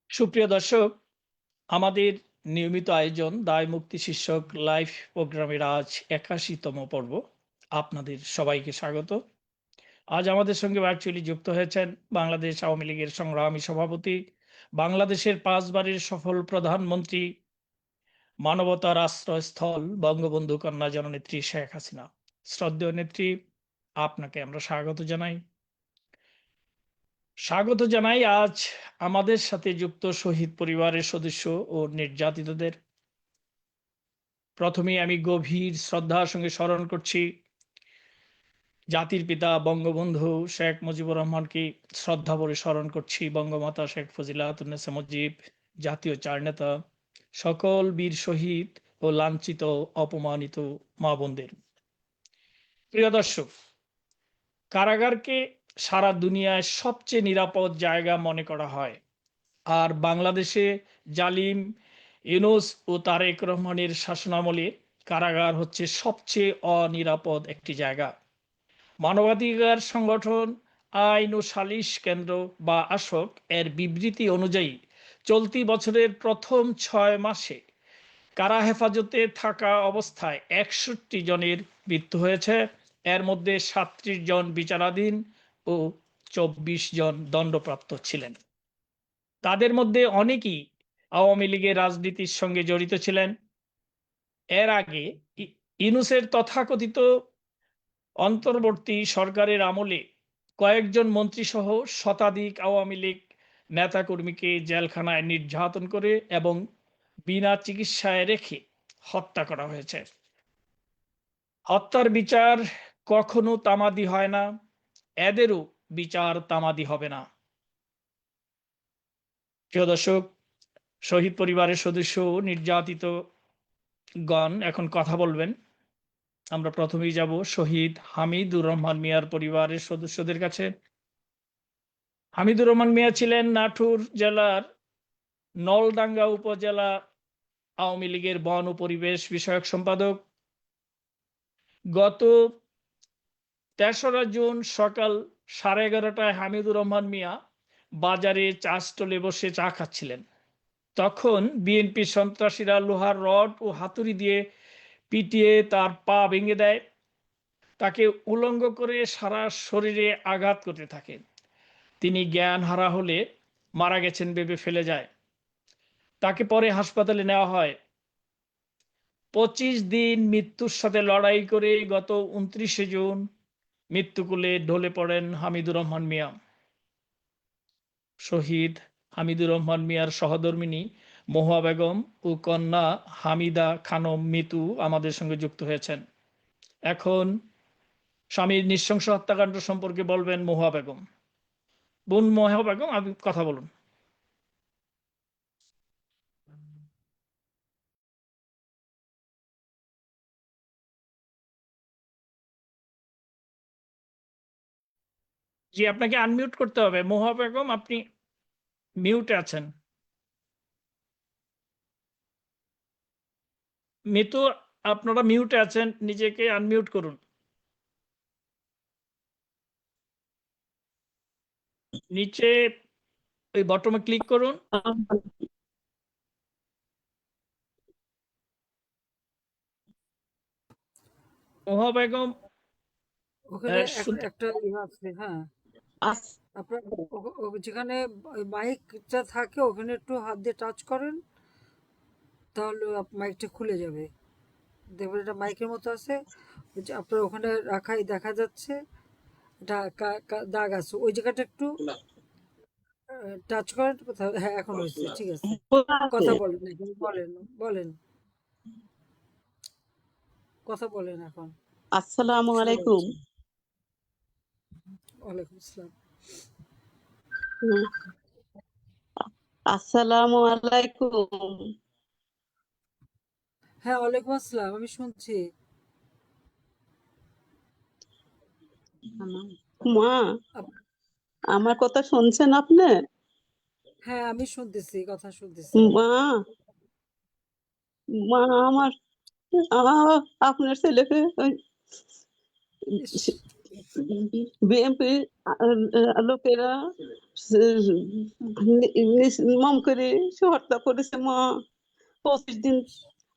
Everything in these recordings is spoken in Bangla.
সুপ্রিয় দর্শক, আমাদের নিয়মিত আয়োজন দায় মুক্তি শীর্ষক লাইভ প্রোগ্রামের আজ ৮১তম পর্ব। আপনাদের সবাইকে স্বাগত। আজ আমাদের সঙ্গে ভার্চুয়ালি যুক্ত হয়েছেন বাংলাদেশ আওয়ামী লীগের সংগ্রামী সভাপতি, বাংলাদেশের ৫ বারের সফল প্রধানমন্ত্রী, মানবতার আশ্রয়স্থল বঙ্গবন্ধু কন্যা জননেত্রী শেখ হাসিনা। শ্রদ্ধেয় নেত্রী, আপনাকে আমরা স্বাগত জানাই। আজ আমাদের সাথে যুক্ত শহীদ পরিবারের সদস্য ও নির্যাতিতদের। প্রথমেই আমি গভীর শ্রদ্ধার সঙ্গে স্মরণ করছি জাতির পিতা বঙ্গবন্ধু শেখ মুজিবুর রহমানকে। শ্রদ্ধা ভরে স্মরণ করছি বঙ্গমাতা শেখ ফজিলাতুন্নেছা মুজিব, জাতীয় চার নেতা, সকল বীর শহীদ ও লাঞ্ছিত অপমানিত মা বোনদের। প্রিয় দর্শক, কারাগারকে সারা দুনিয়ায় সবচেয়ে নিরাপদ জায়গা মনে করা হয়, আর বাংলাদেশে জালিম ইউনূস ও তারেক রহমানের শাসনামলে কারাগার হচ্ছে সবচেয়ে অনিরাপদ একটি জায়গা। মানবাধিকার সংগঠন আইন ও সালিশ কেন্দ্র বা আসক এর বিবৃতি অনুযায়ী চলতি বছরের প্রথম ৬ মাসে কারা হেফাজতে থাকা অবস্থায় ৬১ জনের মৃত্যু হয়েছে। এর মধ্যে ৩৭ জন বিচারাধীন ও ২৪ জন দণ্ডপ্রাপ্ত ছিলেন। তাদের মধ্যে অনেকেই আওয়ামী লীগের রাজনীতির সঙ্গে জড়িত ছিলেন। এর আগে ইউনূসের তথাকথিত অন্তর্বর্তী সরকারের আমলে কয়েকজন মন্ত্রীসহ শতাধিক আওয়ামী লীগ নেতাকর্মীকে জেলখানায় নির্যাতন করে এবং বিনা চিকিৎসায় রেখে হত্যা করা হয়েছে। হত্যার বিচার কখনো তামাদি হয় না, এদেরও বিচার তামাদি হবে না। প্রিয় দর্শক, শহীদ পরিবারের সদস্য নির্যাতিত গণ এখন কথা বলবেন। আমরা প্রথমেই যাব শহীদ হামিদুর রহমান মিয়ার পরিবারের সদস্যদের কাছে। হামিদুর রহমান মিয়া ছিলেন নাটোর জেলার নলডাঙ্গা উপজেলা আওয়ামী লীগের বন ও পরিবেশ বিষয়ক সম্পাদক। গত ৩রা জুন সকাল 11:30টায় হামিদুর রহমান মিয়া বাজারে চা স্টলে বসে চা খাচ্ছিলেন। তখন বিএনপি সন্ত্রাসীরা লোহার রড ও হাতুড়ি দিয়ে পিটিয়ে তার পা ভেঙে দেয়, তাকে উলঙ্গ করে সারা শরীরে আঘাত করতে থাকে। তিনি জ্ঞান হারা হলে মারা গেছেন ভেবে ফেলে যায়। তাকে পরে হাসপাতালে নেওয়া হয়। 25 দিন মৃত্যুর সাথে লড়াই করে গত 29শে জুন মৃত্যুকুলে ঢলে পড়েন হামিদুর রহমান মিয়া। শহীদ হামিদুর রহমান মিয়ার সহধর্মিণী মহুয়া বেগম ও কন্যা হামিদা খানম মিতু আমাদের সঙ্গে যুক্ত হয়েছেন। এখন স্বামীর নৃশংস হত্যাকাণ্ড সম্পর্কে বলবেন মহুয়া বেগম। বোন মহুয়া বেগম, আপনি কথা বলুন। জি, আপনাকে আনমিউট করতে হবে মহুয়া বেগম, আপনি মিউটে আছেন। মিতু, আপনারা মিউটে আছেন, নিজেকে আনমিউট করুন। নিচে ওই বটমে ক্লিক করুন। মহুয়া বেগম ওখানে শুনতে একটা আছে, হ্যাঁ, আপনার যেখানে মাইকটা থাকে ওখানে একটু হাত দিয়ে টাচ করেন, তাহলে মাইকটা খুলে যাবে। দেখবেন এটা মাইকের মতো আছে, আপনার ওখানে রাখাই দেখা যাচ্ছে, এটা দাগ আছে, ওই জায়গাটা একটু টাচ করেন। হ্যাঁ, এখন হয়েছে, ঠিক আছে। কথা বলেন, বলেন বলেন, কথা বলেন এখন। আসসালামু আলাইকুম। ওয়ালাইকুম আসসালাম। আসসালামু আলাইকুম। হ্যাঁ, ওয়ালাইকুম আসসালাম, আমি শুনছি। মা, আমার কথা শুনছেন আপনি? হ্যাঁ, আমি শুনতেছি, কথা শুনতেছি। মা, মা আমার আপনার ছেলেকে বিএনপি লোকেরা নির্মম করে সে হত্যা করেছে মা। 25 দিন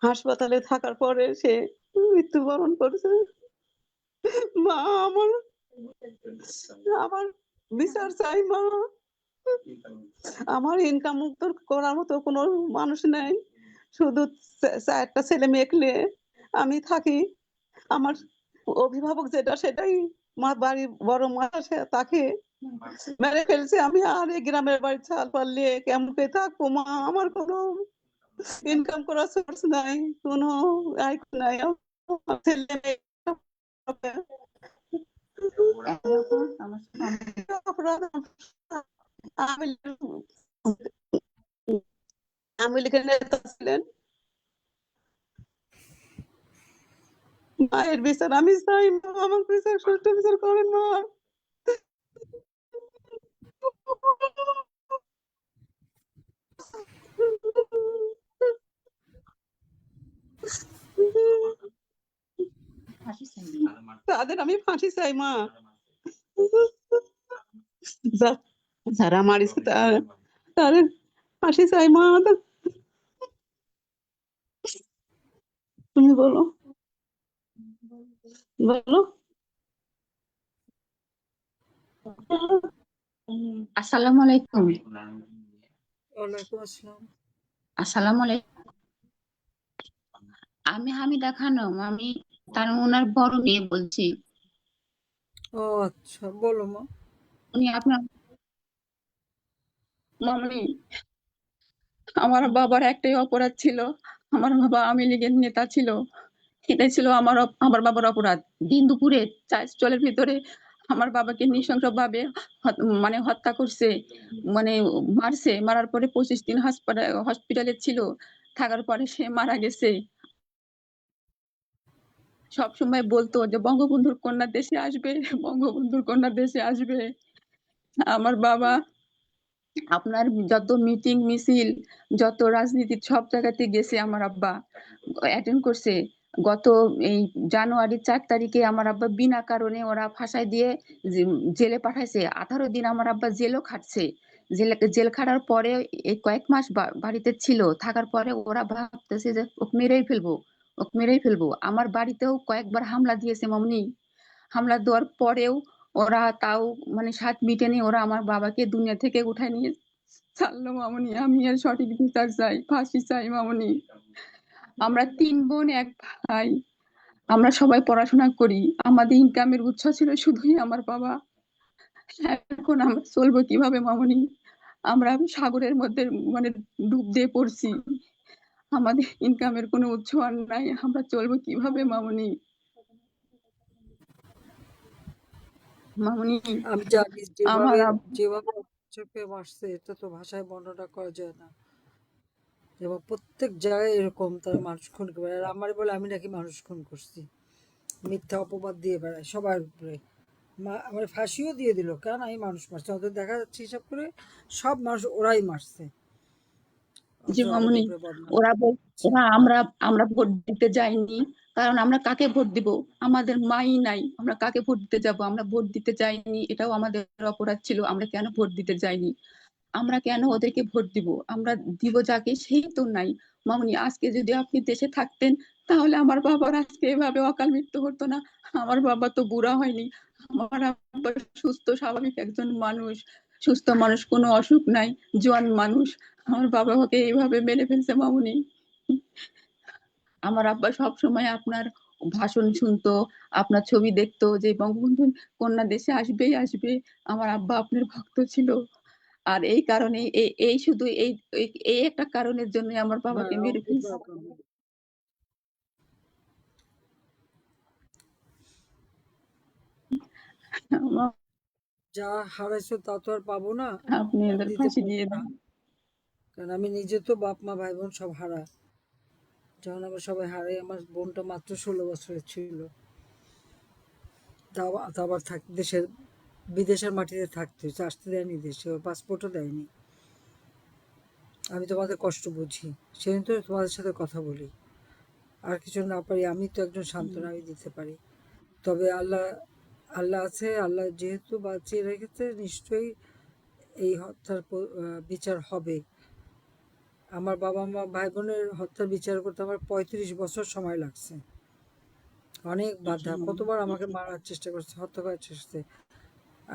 হাসপাতালে থাকার পরে সে মৃত্যুবরণ করেছে। মা, আমার আমার বিচার চাই মা। আমার ইনকাম মুক্ত করার মতো কোনো মানুষ নেই, শুধু 4টা ছেলে মেয়ে আমি থাকি। আমার অভিভাবক যেটা সেটাই, আমার বাড়ি বড় মা তাকে মেরে ফেলছে। আমি আর এই গ্রামের বাড়ি ছাল পারলে কেমন থাকবো মা? আমার কোনো ইনকাম করার সোর্স নাই, কোনো আয় নাই। আমার ছেলে মেয়ে অপরাধ। আমি আওয়ামী লীগের নেতা ছিলেন। মায়ের বিচার আমি চাই মা, আমার বিচার সুষ্ঠু বিচার করেন মা। তাদের আমি ফাঁসি চাই মা। যারা মারিছে তাদের ফাঁসি চাই মা। তুমি বলো, বলো। আসসালামু আলাইকুম। ওয়ালাইকুম আসসালাম। আসসালামু আলাইকুম। আমি হামিদা খানম, আমি তার ওনার বড় মেয়ে বলছি। ও আচ্ছা, বলো মা। উনি আপনার মামনি, আমার বাবার একটাই অপরাধ ছিল, আমার বাবা আওয়ামী লীগের নেতা ছিল। এটাই ছিল আমার বাবার অপরাধ। দিন দুপুরে চলের ভিতরে আমার বাবাকে নৃশংসভাবে মানে হত্যা করছে, মানে মারছে। মারার পরে 25 দিন হসপিটালে ছিল, থাকার পরে সে মারা গেছে। সব সময় বলতো যে বঙ্গবন্ধুর কন্যা দেশে আসবে, বঙ্গবন্ধুর কন্যা দেশে আসবে। আমার বাবা আপনার যত মিটিং মিছিল, যত রাজনীতির সব জায়গাতে গেছে, আমার আব্বা অ্যাটেন্ড করছে। গত এই জানুয়ারির 4 তারিখে আমার আব্বা বিনা কারণে ওরা ফাঁসাই দিয়ে জেলে পাঠাইছে। 18 দিন আমার আব্বা জেলও খাটছে। জেল খাটার পরে এই কয়েক মাস বাড়িতে ছিল, থাকার পরে ওরা ভাবতেছে যে ওকে মেরেই ফেলবো, ওকে মেরেই ফেলবো। আমার বাড়িতেও কয়েকবার হামলা দিয়েছে মামনি। হামলা দেওয়ার পরেও ওরা তাও মানে স্বাদ মিটেনি, ওরা আমার বাবাকে দুনিয়া থেকে উঠায় নিয়ে ছাড়লো মামনি। আমি আর সঠিক বিচার চাই, ফাঁসি চাই মামনি। আমরা 3 বোন 1 ভাই, আমরা সবাই পড়াশোনা করি। আমাদের ইনকামের উৎস ছিল শুধুই আমার বাবা। এখন আমরা চলবো কিভাবে মামনি? আমরা সাগরের মধ্যে মানে ডুব দিয়ে পড়ছি। আমাদের ইনকামের কোনো উৎস আর নাই, আমরা চলবো কিভাবে মামনি? মামনি আমি জানি আমার যেভাবে যেভাবে চোখে মারছে, এটা তো ভাষায় বর্ণনা করা যায় না। এবং প্রত্যেক জায়গায় এরকম তারা মানুষ খুন করে বেড়ায়। আর আমারে বলে আমি নাকি মানুষ খুন করছি, মিথ্যা অপবাদ দিয়ে বেড়ায় সবার উপরে। আমার ফাঁসিও দিয়ে দিল, কারণ আমি মানুষ মারছি। ওদের দেখা যাচ্ছে হিসাব করে সব মানুষ ওরাই মারছে, যে অথচ আমাদের মামনি উপরে বদনাম ওরা করছে। আমরা আমরা ভোট দিতে যাইনি, কারণ আমরা কাকে ভোট দিব? আমাদের মাই নাই, আমরা কাকে ভোট দিতে যাব? আমরা ভোট দিতে যাইনি, এটাও আমাদের অপরাধ ছিল। আমরা কেন ভোট দিতে যাইনি? আমরা কেন ওদেরকে ভোট দিব? আমরা দিব যাকে, সেই তো নাই। মামনি আজকে যদি আপনি দেশে থাকতেন, তাহলে আমার বাবার আজকে এভাবে অকাল মৃত্যু হতো না। আমার বাবা তো বুড়া হয়নি, আমার আব্বা সুস্থ স্বাভাবিক একজন মানুষ, সুস্থ মানুষ, কোনো অসুখ নাই, জোয়ান মানুষ। আমার বাবাকে এইভাবে মেরে ফেলছে মামনি। আমার আব্বা সব সময় আপনার ভাষণ শুনতো, আপনার ছবি দেখতো, যে বঙ্গবন্ধু কন্যা দেশে আসবেই আসবে। আমার আব্বা আপনার ভক্ত ছিল। আর এই কারণে এই শুধু এই এই- এই একটা কারণের জন্য আমার বাবাকে মেরে ফেলছে। আমা- যা হারাইছো তা তো আর পাবো না, আপনি এদের দিতে ফাঁসি পারবো দিয়ে না। দেন। কারণ আমি নিজে তো বাপ মা ভাই বোন সব হারা। যখন আমরা সবাই হারাই, আমার বোনটা মাত্র 16 বছরের ছিল। তা আবার দেশের বিদেশের মাটিতে থাকতে হয়েছে, আসতে দেয়নি দেশে, ওর পাসপোর্টও দেয়নি। আমি তোমাদের কষ্ট বুঝি, সেদিন তো তোমাদের সাথে কথা বলি। আর কিছু না পারি, আমি তো একজন সান্ত্বনা আমি দিতে পারি। তবে আল্লাহ আল্লাহ আছে, আল্লাহ যেহেতু বাঁচিয়ে রেখেছে, নিশ্চয়ই এই হত্যার বিচার হবে। আমার বাবা মা ভাই বোনের হত্যার বিচার করতে আমার 35 বছর সময় লাগছে। অনেক বাধা, কতবার আমাকে মারার চেষ্টা করছে, হত্যা করার চেষ্টা,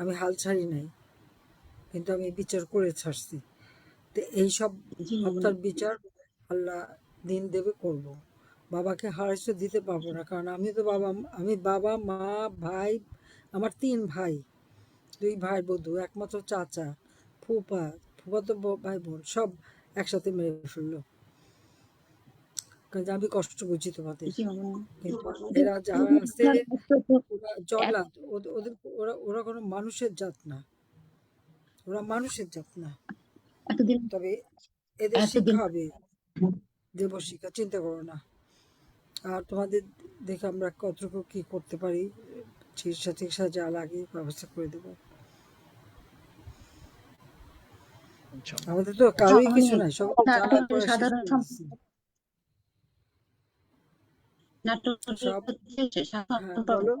আমি হাল ছাড়ি নাই, কিন্তু আমি বিচার করে ছাড়ছি। তো এইসব জি মামনি। হত্যার বিচার আল্লাহ দিন দেবে, করব। বাবাকে হারাইতে দিতে পারবো না, কারণ আমি বাবা মা ভাই, আমার 3 ভাই, 2 ভাই বধূ, একমাত্র চাচা, ফুফাতো ভাই বোন সব একসাথে মেরে ফেললো। কারণ আমি কষ্ট বুঝি তোমাদের, জি মামনি। কিন্তু এরা যারা আছে ওরা জল্লাদ, ওদের ওরা ওরা কোনো মানুষের জাত না, ওরা মানুষের জাত না। এতদিন তবে এদের এতদিন শিক্ষা হবে, দেব শিক্ষা, চিন্তা করো না। আর তোমাদের দেখে আমরা কতটুকু কি করতে পারি, চিকিৎসা যা লাগে ব্যবস্থা করে দেবো। ইনশাআল্লাহ। আমাদের তো কারোই মামনি, কিছু নাই, সব জ্বালায় নাটোরের পড়া শেষ সাধারণ করে দিচ্ছি নাটোরের সব। হচ্ছে হ্যাঁ সাধারণ বলো।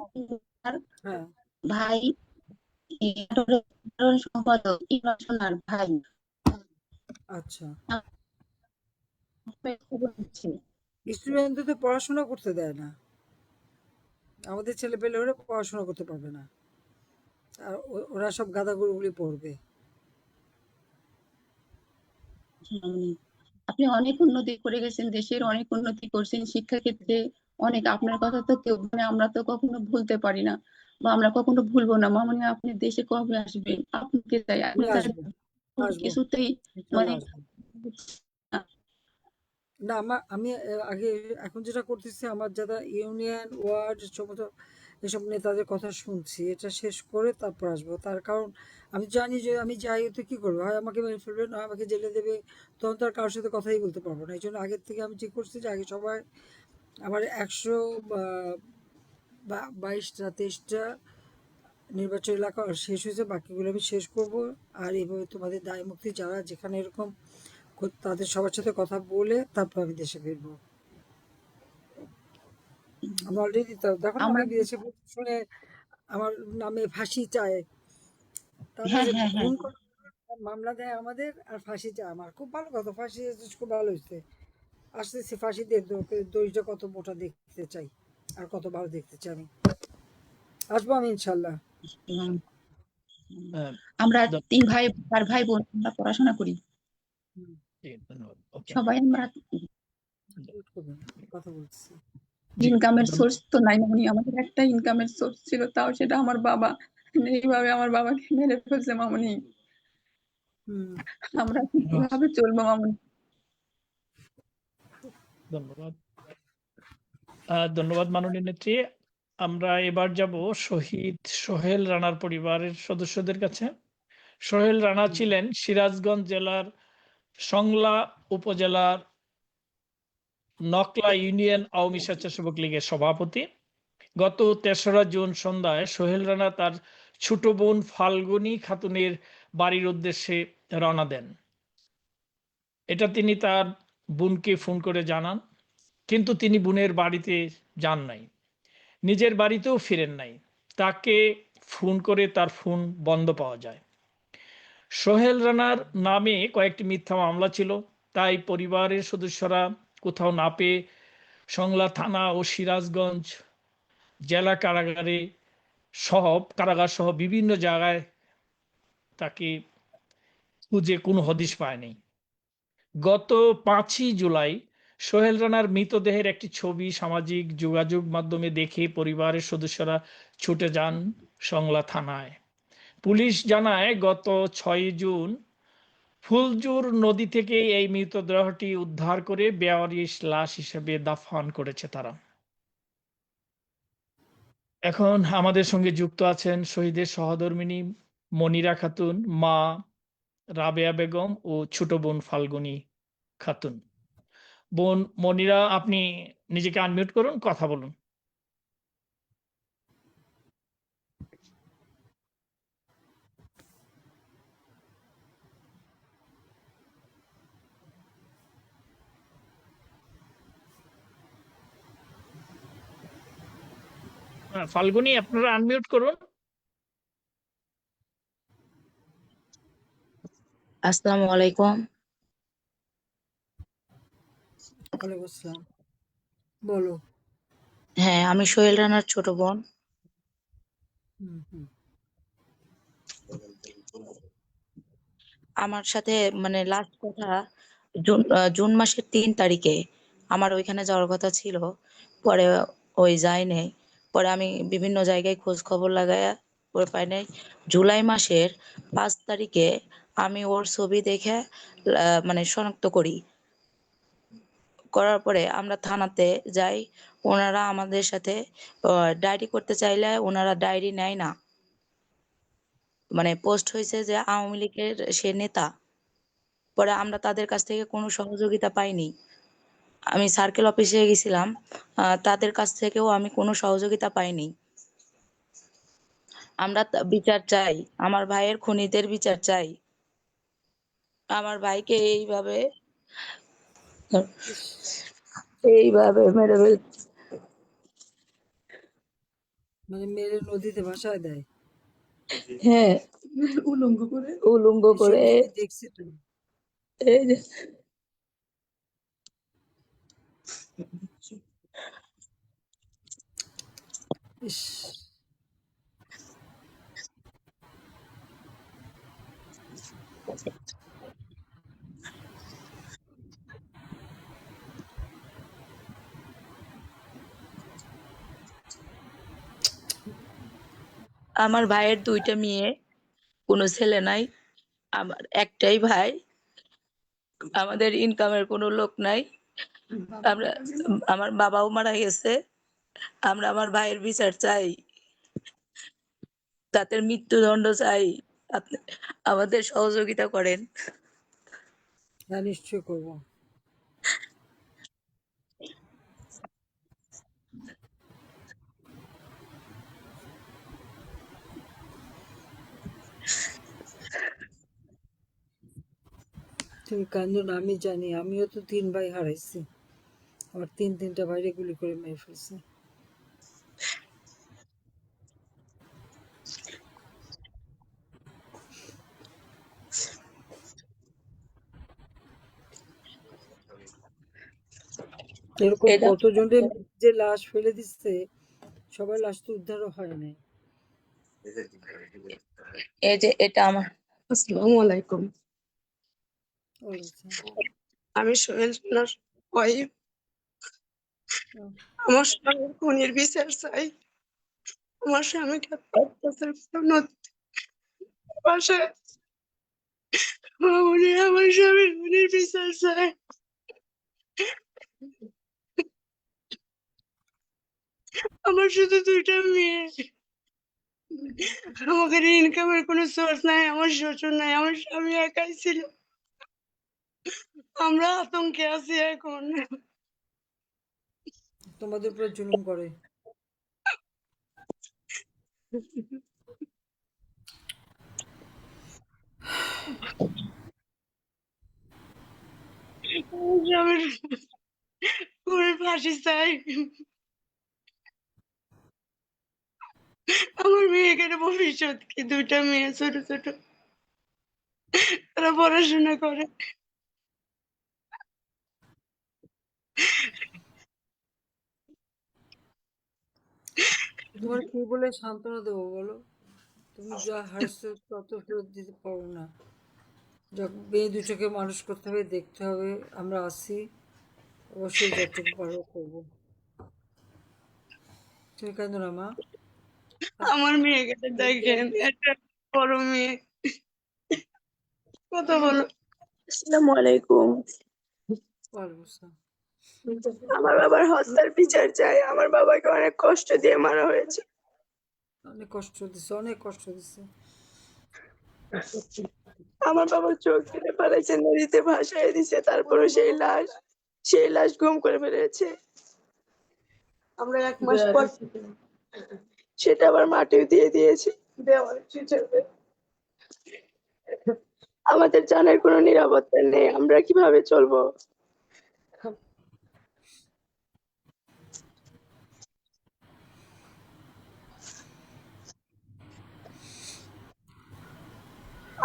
হ্যাঁ ভাই, এই নাটোরের সাধারণ সম্পাদক ইমরান সোনার ভাই আচ্ছা, আমাকে খবর দিচ্ছে। স্টুডেন্টদের তো পড়াশোনা করতে দেয় না, আমাদের ছেলে পেলে ওরা পড়াশোনা করতে পারবে না, আর ওরা সব গাদা গরুগুলি পড়বে। জি মামনি, আপনি অনেক উন্নতি করে গেছেন, দেশের অনেক উন্নতি করছেন শিক্ষা ক্ষেত্রে। অনেক, আপনার কথা তো কেউ মানে আমরা তো কখনো ভুলতে পারি না, বা আমরা কখনো ভুলবো না। মামনি, আপনি দেশে কবে আসবেন? আপনাকে চাই, আপনি আমি ছাড়া আসবো, কোনো আসবো, কিছুতেই মানে ইনশাল্লাহ আসবো। না আমি আগে, এখন যেটা করতেছি, আমার যারা ইউনিয়ন ওয়ার্ড সমস্ত এসব নেতাদের কথা শুনছি, এটা শেষ করে তারপর আসবো। তার কারণ আমি জানি যে আমি যাই তো কি করবো, হয় আমাকে মেরে ফেলবে, না আমাকে জেলে দেবে, তখন তো আর কারোর সাথে কথাই বলতে পারবো না। এই জন্য আগের থেকে আমি ঠিক করছি যে আগে সবাই আমার 122টা 23টা নির্বাচন এলাকা শেষ হয়েছে, বাকিগুলো আমি শেষ করব। আর এইভাবে তোমাদের দায় মুক্তি যারা যেখানে এরকম তাদের সবার সাথে কথা বলে তারপর আমি দেশে ফিরবো। আমি অলরেডি তো দেখো না, আমরা, আমি বিদেশে শুনে আমার নামে ফাঁসি চায়, তারা হ্যাঁ যে হ্যাঁ হ্যাঁ, খুন করে মামলা দেয় আমাদের, আর ফাঁসি চায় আমার। খুব ভালো কথা, ফাঁসি এসেছে, খুব ভালো হয়েছে। আসতেছি ফাঁসি দিয়ে দড়িটা কত মোটা দেখতে চাই, আর কত ভালো দেখতে চাই আমি। আসবো আমি ইনশাল্লাহ। আহ, আমরা ধন্যবাদ। 3 ভাই, 4 ভাই বোন, আমরা পড়াশোনা করি হুম, জি, ধন্যবাদ। ওকে। সবাই। আমরা wait করবেন, কথা বলছি। জি, ইনকামের সোর্স ধন্যবাদ। তো নাই মামনি, আমাদের একটা ইনকামের সোর্স ছিল, তাও সেটা আমার বাবা। এইভাবে আমার বাবাকে মেরে ফেলছে মামনি। হুম, আমরা কিভাবে চলবো মামনি? ধন্যবাদ। ধন্যবাদ মাননীয় নেত্রী। আমরা এবার যাব শহীদ সোহেল রানার পরিবারের সদস্যদের কাছে। সোহেল রানা ছিলেন সিরাজগঞ্জ জেলার সংলা উপজেলার নকলা ইউনিয়ন আওয়ামী স্বেচ্ছাসেবক লীগের সভাপতি। গত ৩রা জুন সন্ধ্যায় সোহেল রানা তার ছোট বোন ফাল্গুনী খাতুনের বাড়ির উদ্দেশ্যে রওনা দেন। এটা তিনি তার বোনকে ফোন করে জানান, কিন্তু তিনি বোনের বাড়িতে যান নাই, নিজের বাড়িতেও ফিরেন নাই। তাকে ফোন করে তার ফোন বন্ধ পাওয়া যায়। সোহেল রানার নামে কয়েকটি মিথ্যা মামলা ছিল, তাই পরিবারের সদস্যরা কোথাও না পেয়ে সংলা থানা ও সিরাজগঞ্জ জেলা কারাগারে কারাগার সহ বিভিন্ন জায়গায় তাকে খুঁজে কোনো হদিশ পায়নি। গত 5ই জুলাই সোহেল রানার মৃতদেহের একটি ছবি সামাজিক যোগাযোগ মাধ্যমে দেখে পরিবারের সদস্যরা ছুটে যান সংলা থানায়। পুলিশ জানায় গত 6ই জুন ফুলজুর নদী থেকে এই মৃতদেহটি উদ্ধার করে বেওয়ারিশ লাশ হিসেবে দাফন করেছে তারা। এখন আমাদের সঙ্গে যুক্ত আছেন শহীদের সহধর্মিণী মনিরা খাতুন, মা রাবেয়া বেগম ও ছোট বোন ফাল্গুনী খাতুন। বোন মনিরা, আপনি নিজেকে আনমিউট করুন, কথা বলুন। ফাল্গুনী, আপনারা আনমিউট করুন। আসসালামু আলাইকুম। ওয়ালাইকুম আসসালাম। বলো। হ্যাঁ, আমি সোহেল রানার ছোট বোন। হুম হুম। আমার সাথে মানে লাস্ট কথা জুন মাসের ৩ তারিখে আমার ওইখানে যাওয়ার কথা ছিল। পরে ওই যাই নাই। পরে আমি বিভিন্ন জায়গায় খোঁজ খবর লাগায়া পরে পাই নাই। জুলাই মাসের ৫ তারিখে আমি ওর ছবি দেখে মানে শনাক্ত করি। করার পরে আমরা থানাতে যাই। ওনারা আমাদের সাথে ডায়েরি করতে চাইলে ওনারা ডায়েরি নেয় না। মানে পোস্ট হয়েছে যে আওয়ামী লীগের সে নেতা। পরে আমরা তাদের কাছ থেকে কোনো সহযোগিতা পাইনি। আমি সার্কেল অফিসে গেছিলাম, তাদের কাছ থেকেও আমি কোনো সহযোগিতা পাইনি। আমরা বিচার চাই, আমার ভাইয়ের খুনিদের বিচার চাই। আমার ভাইকে এইভাবে ইস, এইভাবে মেরে ফেলছে। মানে মেরে নদীতে ভাসায় দেয়। হ্যাঁ, উলঙ্গ এসব করে মুভি দেখছি তো। এই যে ইস, আমার ভাইয়ের ২টা মেয়ে, কোনো ছেলে নাই। আমার একটাই ভাই। আমাদের ইনকামের কোনো লোক নাই। আমরা আমার বাবাও মারা গেছে। আমরা আমার ভাইয়ের বিচার চাই। তাদের মৃত্যুদণ্ড চাই। আপনি আমাদের সহযোগিতা করেন। হ্যাঁ নিশ্চয় করবো। তুমি কান্দো না, আমি জানি, আমিও তো ৩ ভাই হারাইছি। আমার তিনটা ভাইরে গুলি করে মেরে ফেলছে। এরকম এটা কতজনের যে লাশ ফেলে দিচ্ছে, সবার লাশ তো উদ্ধারও হয় নাই। এই যে এটা আমার। আসসালামু আলাইকুম। বলেছে। আমি সোহেল রানার ওয়াইফ। আমার স্বামীর খুনির বিচার চাই। আমার স্বামীকে অত্যাচার করানো বাসায় উনি আমার স্বামীর খুনির বিচার চাই। আমার শুধু 2টা মেয়ে। আমাদের ইনকামের কোনো সোর্স নাই, আমার শ্বশুর নাই, আমার স্বামী একাই ছিল। আমরা আতঙ্কে আছি এখন। তোমাদের উপরে জুলুম করে। আমার স্বামীর খুনির ফাঁসি চাই। আমার মেয়েকে ভবিষ্যৎ কি, 2টা মেয়ে ছোট ছোট, তারা পড়াশোনা করে। তোমার কি বলে সান্ত্বনা দেবো বলো? তুমি যা হারাইছো তত ফেরত দিতে পারো না। মেয়ে দুটোকে মানুষ করতে হবে, দেখতে হবে। আমরা আছি, অবশ্যই যতটুকু পারবো করবো। তুমি কেন না মা? আমার মেয়েকে দেখেন, একটা বড় মেয়ে, কথা বলো। আসসালামু আলাইকুম। ওয়ালাইকুম আসসালাম। আমার বাবার হত্যার বিচার চাই। আমার বাবাকে অনেক কষ্ট দিয়ে মারা হয়েছে। অনেক কষ্ট দিছে, অনেক কষ্ট দিছে। আমার বাবার চোখ কেটে ফেলেছে, নদীতে ভাসায় দিছে, তারপরে সেই লাশ গুম করে ফেলেছে। আমরা 1 মাস পর সেটা আবার মাটিও দিয়ে দিয়েছে দেওয়ালে হিসেবে। আমাদের জানার কোনো নিরাপত্তা নেই, আমরা কিভাবে চলবো?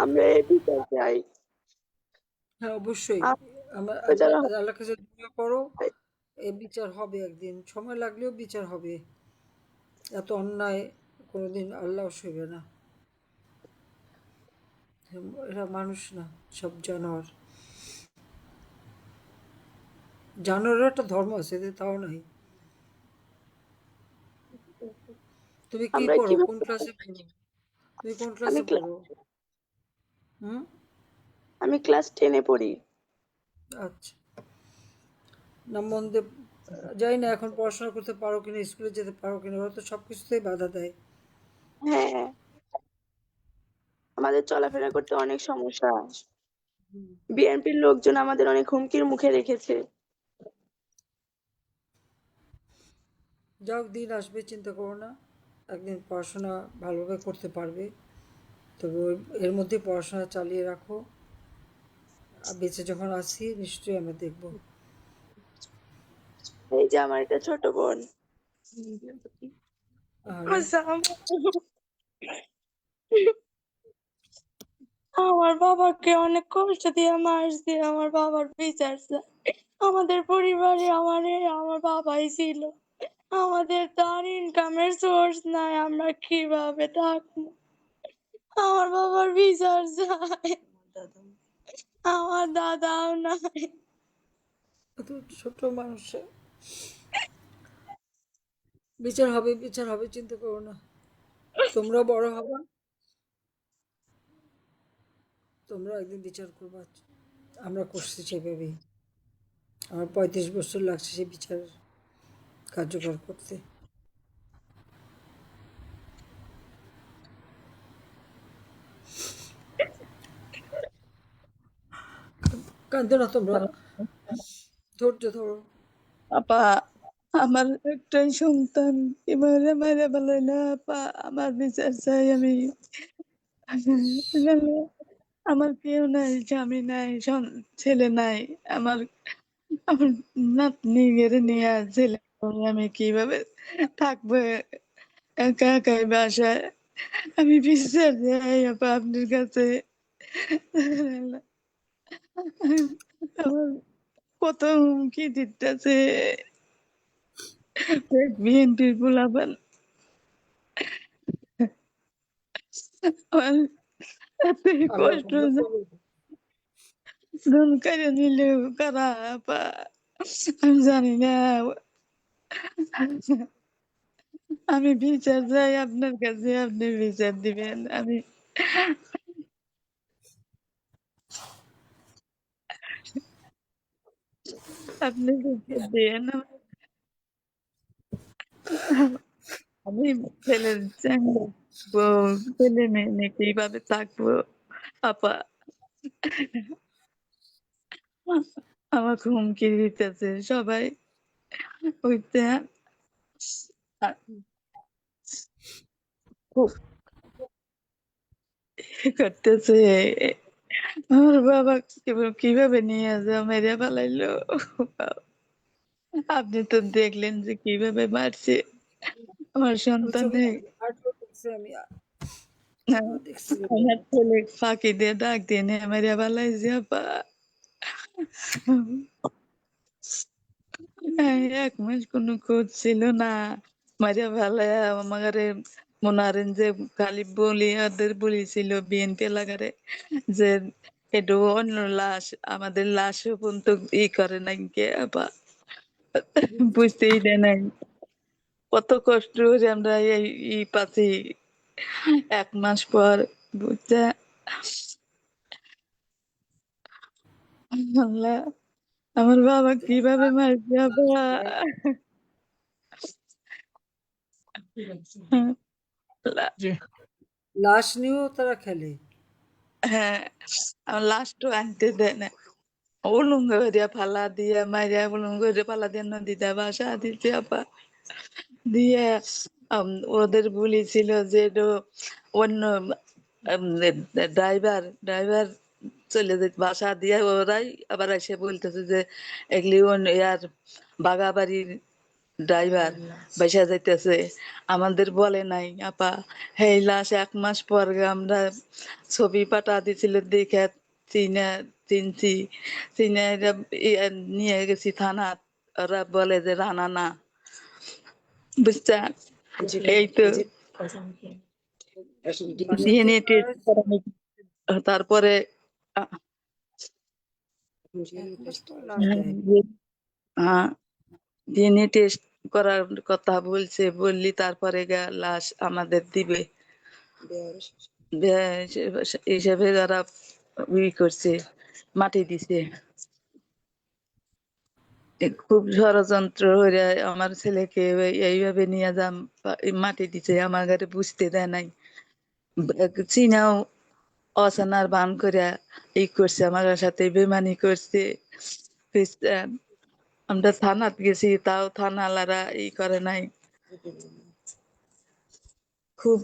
আমরা এই বিচার চাই। হ্যাঁ, অবশ্যই। আমার যারা আল্লাহর কাছে দোয়া করো, এ বিচার হবে একদিন। সময় লাগলেও বিচার হবে। এত অন্যায় কোনোদিন আল্লাহ সইবে না। এরা মানুষ না, সব জানোয়ার। জানোয়ারের একটা ধর্ম আছে, এদের তাও নাই। তুমি কি আমরা পড়ো? কোন কিভাবে ক্লাসে পড়ো? তুমি কোন আমি ক্লাসে ক্লাস পড়ো? হুম? আমি ক্লাস 10-এ পড়ি। আচ্ছা। না মন দিয়ে জানি না এখন পড়াশোনা করতে পারো কিনা, স্কুলে যেতে পারো কিনা, ওরা তো সব কিছুতেই বাধা দেয়। হ্যাঁ, আমাদের চলাফেরা করতে অনেক সমস্যা। হুম। বিএনপির লোকজন আমাদের অনেক হুমকির মুখে রেখেছে। যাও, দিন আসবে, চিন্তা করো না। একদিন পড়াশোনা ভালোভাবে করতে পারবে। তবে এর মধ্যে পড়াশোনা চালিয়ে রাখো। আর বেঁচে যখন আছি নিশ্চয়ই আমরা দেখবো। এই যে আমার একটা ছোট বোন। আরে আমার বাবাকে অনেক কষ্ট দিয়ে মারছে, আমার বাবার বিচার চাই। আমাদের পরিবারে আমার বাবাই ছিল। আমাদের তো আর ইনকামের সোর্স নাই, আমরা কিভাবে থাকবো? আমার বাবার বিচার চাই। আমার দাদাও নাই। এত ছোট মানুষে বিচার হবে, বিচার হবে, চিন্তা করো না। তোমরা বড় হবা, তোমরা একদিন বিচার করবা। আমরা করছি সেভাবেই। আমার 35 বছর লাগছে সে বিচার কার্যকর করতে। কাঁদো না তোমরা, ধৈর্য ধরো। আপা, আমার একটাই সন্তান, এবারে মাইরা ফেলাইলা আপা, আমার বিচার চাই আমি। আমার কেউ নাই, স্বামী নাই, ছেলে নাই। আমার আমার নাতনি গেড়ে নিয়ে ছেলে আমি কিভাবে থাকবো একা একাই বাসায়? আমি বিচার চাই আপা আপনার কাছে। আমার কত হুমকি দিতেছে বিএনপির পোলাপান। আমার এতই আল্লাহ কষ্ট আল্লাহ কবুল করুন। ধন কেড়ে নিলে কারা আপা, আমি জানি না। আমি বিচার চাই আপনার কাছে, আপনি বিচার দিবেন। আমি আপনি বিচার দিয়েন। আমি ছেলের সঙ্গে ছেলে মেয়ে নিয়ে কিভাবে থাকবো আপা? আমাকে হুমকি দিতেছে সবাই, হইতে খুব করতেছে। আমার বাবা কিভাবে নিয়ে যাও মেরে ফেলাইলো। আপনি তো দেখলেন যে কিভাবে মারছে আমার আমি চোখে সন্তানে। আটকে দেখছি, আমি হ্যাঁ, দেখছি। আমার ছেলে ফাঁকি দিয়ে ডাক দিয়ে নিয়ে মেরে ফেলাইছে আপা। হ্যাঁ, 1 মাস কোনো খোঁজ ছিল না, মারিয়া ফেলাইয়া আমারে মনে করেন যে খালি বলি ওদের বলেছিল বিএনপি এলাকারে যে এটা অন্য লাশ, আমাদের লাশও পর্যন্ত করে নাই কে আপা। বুঝতেই দেয় নাই কত কষ্ট করে আমরা এই পাচ্ছি 1 মাস পর, বুঝতে। আল্লাহ, আমার বাবা কিভাবে মারছে আপা। আল্লাহ, জি। লাশ নিয়েও তারা খেলে। হ্যাঁ, আমার লাশটা আনতে দেয় না, উলঙ্গ হইয়া ফালা দিয়া মারিয়া উলঙ্গ হইয়া ফালা দিয়া নদীতে বাসা দিতে আপা। দিয়ে ওদের বলেছিল যে এটা অন্য ড্রাইভার ড্রাইভার চলে যেত বাসা দিয়ে, ওরাই আবার এসে বলতেছে যে এগুলি ইয়ার বাগাবাড়ির ড্রাইভার বাসা যাইতেছে, আমাদের বলে নাই আপা। এই লাশ 1 মাস পর আমরা ছবি পাঠা দিছিল, দেখে চিনছি, চিনে এরা নিয়ে গেছি থানা। ওরা বলে যে রানা না, বুঝছেন? এই তো বাসায় ডিএনএ ঠিক করা টেস্ট হয়েছে? করানো, তারপরে আহ, এক মাস পর লাশ দেয়। হ্যাঁ, ডিএনএ টেস্ট করার কথা বললি তারপরে লাশ আমাদের দিবে হিসেবে যারা করছে, মাটি দিছে। খুব ষড়যন্ত্র হয়ে আমার ছেলেকে এইভাবে নিয়ে যা মাটি দিছে, আমার ঘরে বুঝতে দেয় নাই। চিনাও অচেনার বান করে করছে, আমার সাথে বেমানি করছে। বুঝছেন? আমরা থানাত গেছি, তাও থানালারা করে নাই। খুব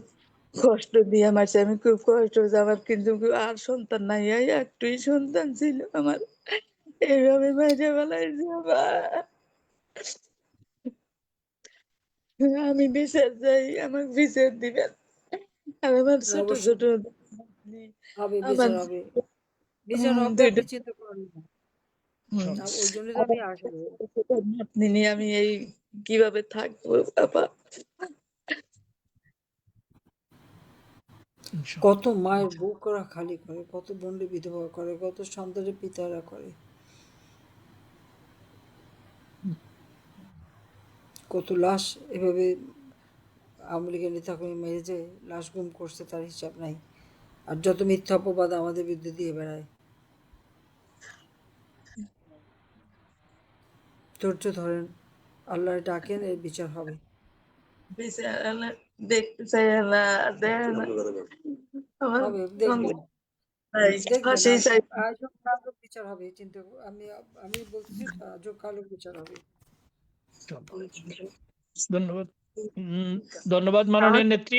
কষ্ট দিয়ে মারছে, আমি খুব কষ্ট হয়েছে আমার, কিন্তু আর সন্তান নাই, এই একটাই সন্তান ছিল আমার, এইভাবে মাইরে ফেলাইছে আমার। আমি বিচার চাই, আমার বিচার দিবেন। আর আমার ছোট অবশ্যই ছোট হবে, আমার বিচার হবে, বিচার হবে, দুইটা আপনি চিন্তা করেন না। হুম, ওই জন্য তো আমার আমি আসবো। ছোট ছোট নাতনি নিয়ে আমি এই কিভাবে থাকবো বাবা? ইনশাআল্লাহ। কত মায়ের বুকরা খালি করে, কত বোনকে বিধবা করে, কত সন্তানের পিতারা করে, কত লাশ এভাবে আওয়ামী লীগের নেতাকর্মী মেরে যে লাশ গুম করছে তার হিসাব নাই। আর যত মিথ্যা অপবাদ আমাদের বিরুদ্ধে দিয়ে বেড়ায়। ধৈর্য ধরেন, আল্লাহর ডাকেন, এর বিচার হবে। বিচার আল্লাহ দেখতে চাই, আল্লাহ দেয় না। আমার হবে, দেখবেন, ভাই দেখবেন, ফাঁসি আজ চাই। আজ হোক কাল হোক বিচার হবে, চিন্তা আমি আমি বলতেছি তো, আজ হোক কাল হোক বিচার হবে। ধন্যবাদ। ধন্যবাদ মাননীয় নেত্রী।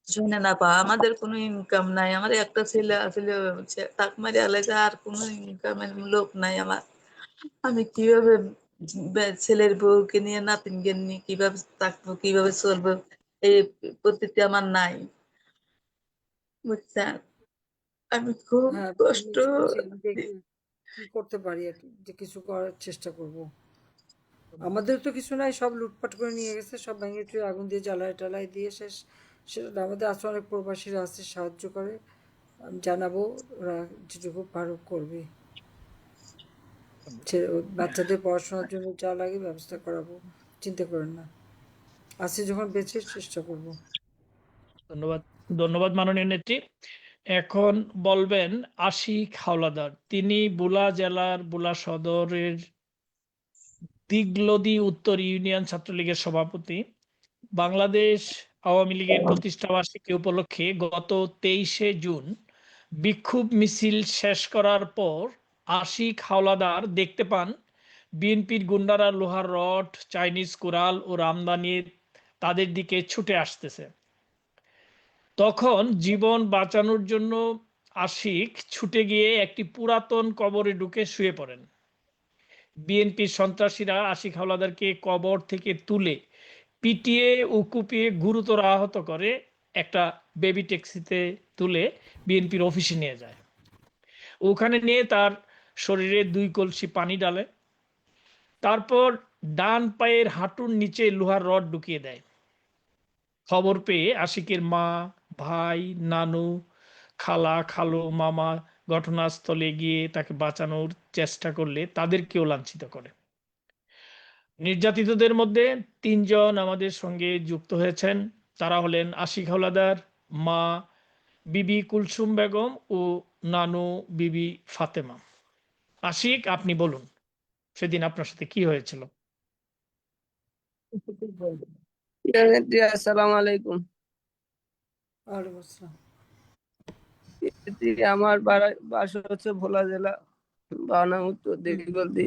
শুনে না পা, আমাদের কোনো ইনকাম নাই, আমার একটা ছেলে আসলে তাক মারি আলাদা, আর কোনো ইনকামের লোক নাই আমার। আমি কিভাবে ছেলের বউকে নিয়ে নাতিনকে নিয়ে কিভাবে থাকবো, কিভাবে চলবো, এই পদ্ধতি আমার নাই, বুঝছেন? আমি খুব হ্যাঁ, আমি কষ্ট। শুনছি, আমি দেখি কি করতে পারি আর কি, যে কিছু করার চেষ্টা করব। আমাদের তো কিছু নাই, সব লুটপাট করে নিয়ে গেছে, সব ভেঙে চুরে আগুন দিয়ে জ্বালায় টালায় দিয়ে শেষ। সেটা আমাদের আছে, অনেক প্রবাসীরা আছে সাহায্য করে, আমি জানাবো, ওরা যেটুকু পারো করবে। বাচ্চাদের পড়াশোনার জন্য যা লাগে ব্যবস্থা করাবো, চিন্তা করেন না, আছে যখন বেঁচে চেষ্টা করব। ধন্যবাদ। ধন্যবাদ মাননীয় নেত্রী। এখন বলবেন আশিক হাওলাদার, তিনি বুলা জেলার বুলা সদরের দিগলদী উত্তর ইউনিয়ন ছাত্রলীগের সভাপতি। বাংলাদেশ আওয়ামী লীগের প্রতিষ্ঠা বার্ষিকী উপলক্ষে গত 23শে জুন বিক্ষোভ মিছিল শেষ করার পর আশিক হাওলাদার দেখতে পান বিএনপির গুন্ডারা লোহার রড, চাইনিজ কুড়াল ও রামদা নিয়ে তাদের দিকে ছুটে আসতেছে। তখন জীবন বাঁচানোর জন্য আশিক ছুটে গিয়ে একটি পুরাতন কবরে ঢুকে শুয়ে পড়েন। বিএনপির সন্ত্রাসীরা আশিক হাওলাদারকে কবর থেকে তুলে পিটিয়ে ও কুপিয়ে গুরুতর আহত করে একটা বেবি ট্যাক্সিতে তুলে বিএনপির অফিসে নিয়ে যায়। ওখানে নিয়ে তার শরীরে 2 কলসি পানি ডালে, তারপর ডান পায়ের হাঁটুর নিচে লোহার রড ঢুকিয়ে দেয়। খবর পেয়ে আশিকের মা, ভাই, নানু, খালা, খালু, মামা ঘটনাস্থলে গিয়ে তাকে বাঁচানোর চেষ্টা করলে তাদেরকেও লাঞ্ছিত করে। নির্যাতিতদের মধ্যে 3 জন আমাদের সঙ্গে যুক্ত হয়েছেন। তারা হলেন আশিক হাওলাদার, মা বিবি কুলসুম বেগম ও নানু বিবি ফাতেমা। আশিক, আপনি বলুন সেদিন আপনার সাথে কি হয়েছিল? আসসালামু আলাইকুম। ওয়ালাইকুম আসসালাম। আমার বাসা হচ্ছে ভোলা জেলা, বানা উত্তর দিগলদি।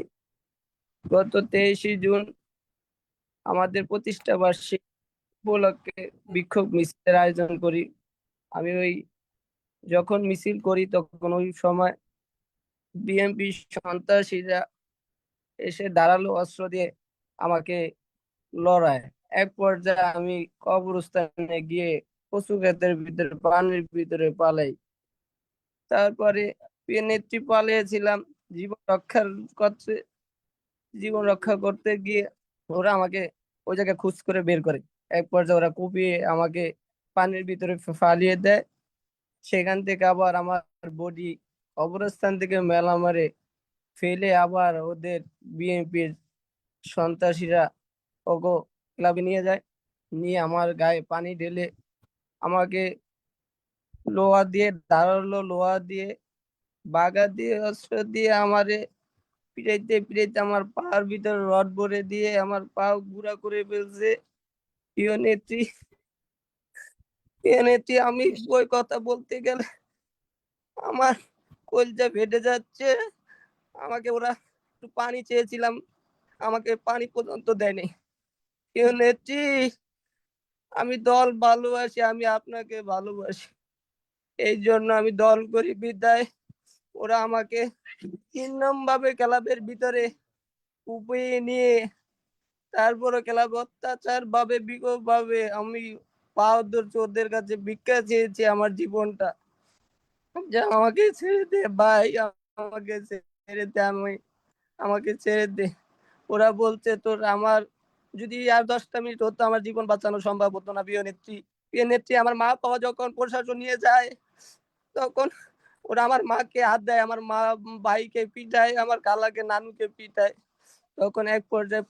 গত 23শে জুন আমাদের প্রতিষ্ঠা বার্ষিক উপলক্ষে বিক্ষোভ মিছিলের আয়োজন করি। আমি যখন মিছিল করি তখন ওই সময় বিএনপি সন্ত্রাসীরা এসে ধারালো অস্ত্র দিয়ে আমাকে লড়ায়। এক পর্যায়ে আমি কবরস্থানে গিয়ে কচু ক্ষেতের ভিতরে পানির ভিতরে পালাই। তারপরে প্রিয় নেত্রী পালিয়েছিলাম জীবন রক্ষা করতে গিয়ে ওরা আমাকে ওই জায়গায় খুঁজ করে বের করে। এক পর্যায়ে ওরা কুপিয়ে আমাকে পানির ভিতরে ফালিয়ে দেয়। সেখান থেকে আবার আমার বডি কবরস্থান থেকে মেলা মারে ফেলে আবার ওদের বিএনপির সন্ত্রাসীরা ওগো ক্লাবে নিয়ে যায়। নিয়ে আমার গায়ে পানি ঢেলে আমাকে লোহা দিয়ে বাগা দিয়ে অস্ত্র দিয়ে আমারে পিটাইতে পিটাইতে আমার পার ভিতরে রড ভরে দিয়ে আমার পা গুঁড়া করে ফেলছে। প্রিয় নেত্রী, আমি ওই কথা বলতে গেলে আমার কলজা ফেটে যাচ্ছে। আমাকে ওরা একটু পানি চেয়েছিলাম, আমাকে পানি পর্যন্ত দেয়নি। প্রিয় নেত্রী, আমি দল ভালোবাসি, আমি আপনাকে ভালোবাসি, এই জন্য আমি দল করি বিদায় ওরা আমাকে নির্মম ভাবে ক্লাবের ভিতরে কুপিয়ে নিয়ে তারপরে ক্লাব অত্যাচার ভাবে বিকট ভাবে আমি পাও ধরছি, ওদের কাছে ভিক্ষা চেয়েছি আমার জীবনটা, যে আমাকে ছেড়ে দে ভাই, আমাকে ছেড়ে দে, আমাকে ছেড়ে দে। ওরা বলছে তোর আমার যদি আর 10টা মিনিট হতো আমার জীবন বাঁচানো সম্ভব হতো না। প্রিয় নেত্রী, আমার মা বাবা যখন প্রশাসন নিয়ে যায় তখন ওরা আমার মাকে হাত দেয়, আমার মা ভাইকে পিটায়, আমার খালাকে নানুকে পিটায়। তখন এক পর্যায়ে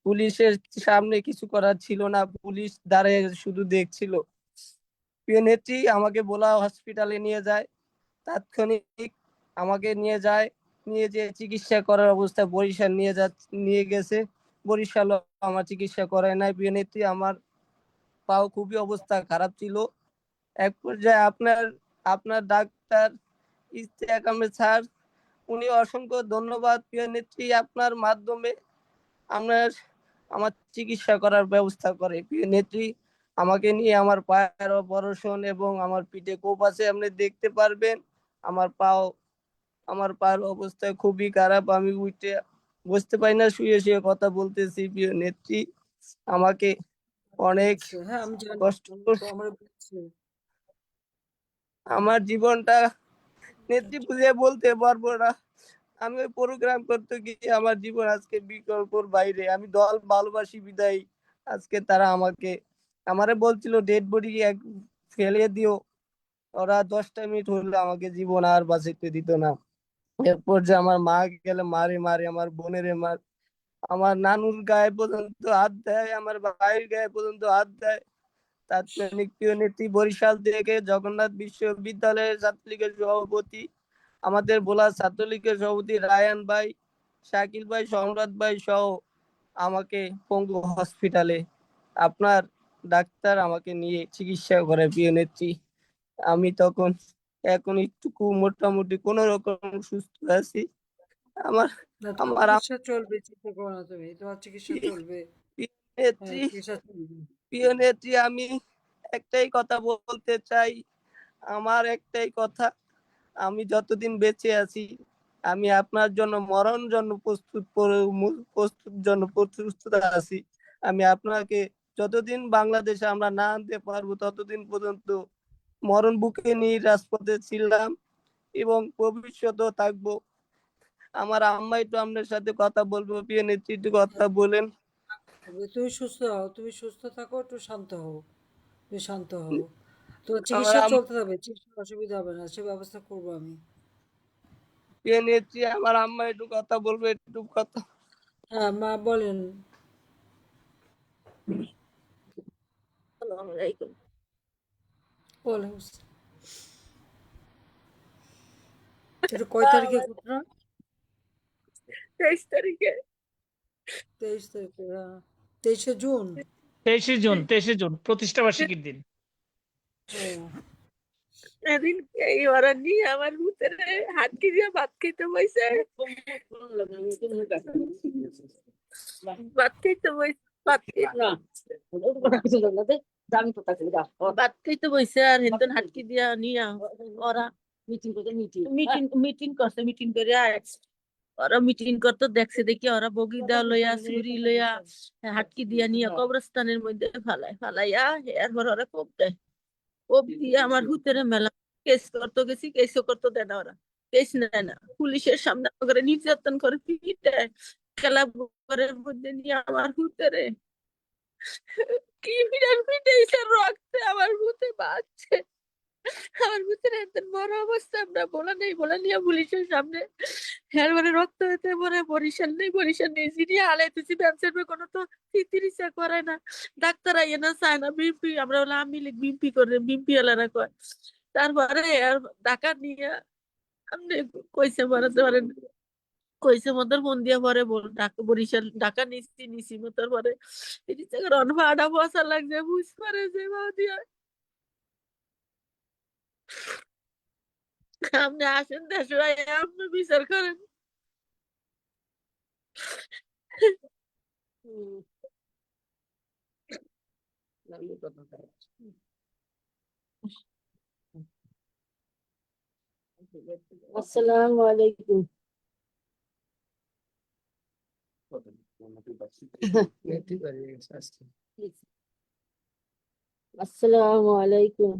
পুলিশের সামনে কিছু করার ছিল না, পুলিশ দাঁড়িয়ে শুধু দেখছিল। প্রিয় নেত্রী, আমাকে ভোলা হসপিটালে নিয়ে যায়, তাৎক্ষণিক আমাকে নিয়ে যে চিকিৎসা করার অবস্থা বরিশাল নিয়ে গেছে। বরিশাল আমার চিকিৎসা করায় নাই। প্রিয় নেত্রী, আমার পাও খুবই অবস্থা খারাপ ছিল। এক পর্যায়ে আপনার ডাক্তার ইশতিয়াক আহমেদ স্যার, উনি অসংখ্য ধন্যবাদ প্রিয় নেত্রী, আপনার মাধ্যমে আমার চিকিৎসা করার ব্যবস্থা করে। প্রিয় নেত্রী, আমাকে নিয়ে আমার পায়ের অপারেশন এবং আমার পিঠে কোপ আছে, আপনি দেখতে পারবেন। আমার পায়ের অবস্থা খুবই খারাপ, আমি উঠে বসতে পারি না, শুয়ে শুয়ে কথা বলতেছি। প্রিয় নেত্রী, আমাকে অনেক হ্যাঁ আমি জানি, কষ্ট আমার বলছে। আমার জীবনটা নেত্রী বুঝে বলতে পারবো না। আমি ওই প্রোগ্রাম করতে গিয়ে আমার জীবন আজকে বিকল্পর বাইরে। আমি দল ভালোবাসি বিদায় আজকে তারা আমারে বলছিল ডেড বডি ফেলে দিও, ওরা 10টা মিনিট হলে আমাকে জীবন আর বাঁচাইতে দিত না। এরপর যে আমার মা গেলে মারে, আমার বোনের আমার নানুর গায়ে পর্যন্ত হাত দেয়, আমার ভাইয়ের গায়ে পর্যন্ত হাত দেয়। তাৎক্ষণিক প্রিয় নেত্রী, বরিশাল থেকে জগন্নাথ বিশ্ববিদ্যালয়ের ছাত্রলীগের সভাপতি, আমাদের ভোলা ছাত্রলীগের সভাপতি রায়ান ভাই, শাকিল ভাই, সম্রাট ভাই সহ আমাকে পঙ্গু হসপিটালে আপনার ডাক্তার আমাকে নিয়ে চিকিৎসা করে। প্রিয় নেত্রী, আমি তখন এখন একটু মোটামুটি কোন রকম সুস্থ আছি। আমার না তোমার আমার চিকিৎসা চলবে, চিন্তা করো না তুমি, তোমার চিকিৎসা চলবে। প্রিয় হ্যাঁ নেত্রী, চিকিৎসা চলবে। প্রিয় নেত্রী, আমি একটাই কথা বলতে চাই, আমার একটাই কথা, আমি যতদিন বেঁচে আছি আমি আপনার জন্য মরণ জন্য প্রস্তুত আছি। আমি আপনাকে যতদিন বাংলাদেশে আমরা না আনতে পারবো ততদিন পর্যন্ত মরণ বুকে নিয়ে রাজপথে ছিলাম এবং ভবিষ্যতেও থাকবো। আমার আম্মা একটু আপনার সাথে কথা বলবো। প্রিয় নেত্রী, একটু কথা বলেন। তুমি সুস্থ হও, তুমি সুস্থ থাকো, একটু শান্ত হও, তুমি শান্ত হও। তোমার আমার চিকিৎসা চলতে থাকবে, চিকিৎসার অসুবিধা হবে না, সে ব্যবস্থা করবো আমি। প্রিয় নেত্রী, আমার আম্মা একটু কথা বলবো, একটু কথা। হ্যাঁ মা বলেন। বলেন, এটা কয় তারিখে ঘটনা? 23 তারিখে। 23 তারিখে, হ্যাঁ 23শে জুন। 23শে জুন প্রতিষ্ঠা বার্ষিকীর দিন। ও এদিন এই ওরা নিয়ে আমার ভিতরে হাটকি দিয়ে ভাত খেতে বসে, ভাত খাইতে বসে, ভাত খাইতে বসে আর হেনতেন হাটকি দিয়া নিয়া ওরা মিটিং করছে, মিটিং করে ওরা মিটিং করতে দেখছে, দেখি ওরা বগিদা লইয়া চুরি লইয়া হাটকি দিয়া নিয়া কবরস্থানের মধ্যে ফালাইয়া এরপর ওরা কোপ দেয়, কোপ দিয়ে আমার হুতেরে মেলা কেস করতে গেছি, কেসও করতে দেয় না ওরা, কেস নেয় না, পুলিশের সামনে করে নির্যাতন করে, পিটায়, খেলা ঘরের মধ্যে নিয়ে আমার হুতেরে কি পিটাইছে, রক্তে আমার হুতে বাঁচছে, আমার ভিতরে এত বড় অবস্থা আমরা বলা নেই, বলা নিয়ে পুলিশের সামনে হ্যাঁ মানে রক্ত হইতে পরে বরিশাল নেই জিনিয়া হালাইতেছি, ব্যবসার কোনো তো চিকিৎসা করে না, ডাক্তার আইয়ে না চায় না, বিএমপি আমরা বলে আমি বিএমপি করে, বিএমপি এলারা কয়, তারপরে আর ঢাকা নিয়ে আপনি কইছে বলাতে পারেন, কইছে মধ্যে ফোন দিয়ে পরে বল ঢাকা বরিশাল ঢাকা নিছি মতো পরে চিকিৎসা করে অনফাডা বসা লাগছে, বুঝ পারে যে মা দিয়া আপনি আসেন দেশে আপনি বিচার করেন। আসসালামু আলাইকুম। আসসালামু আলাইকুম।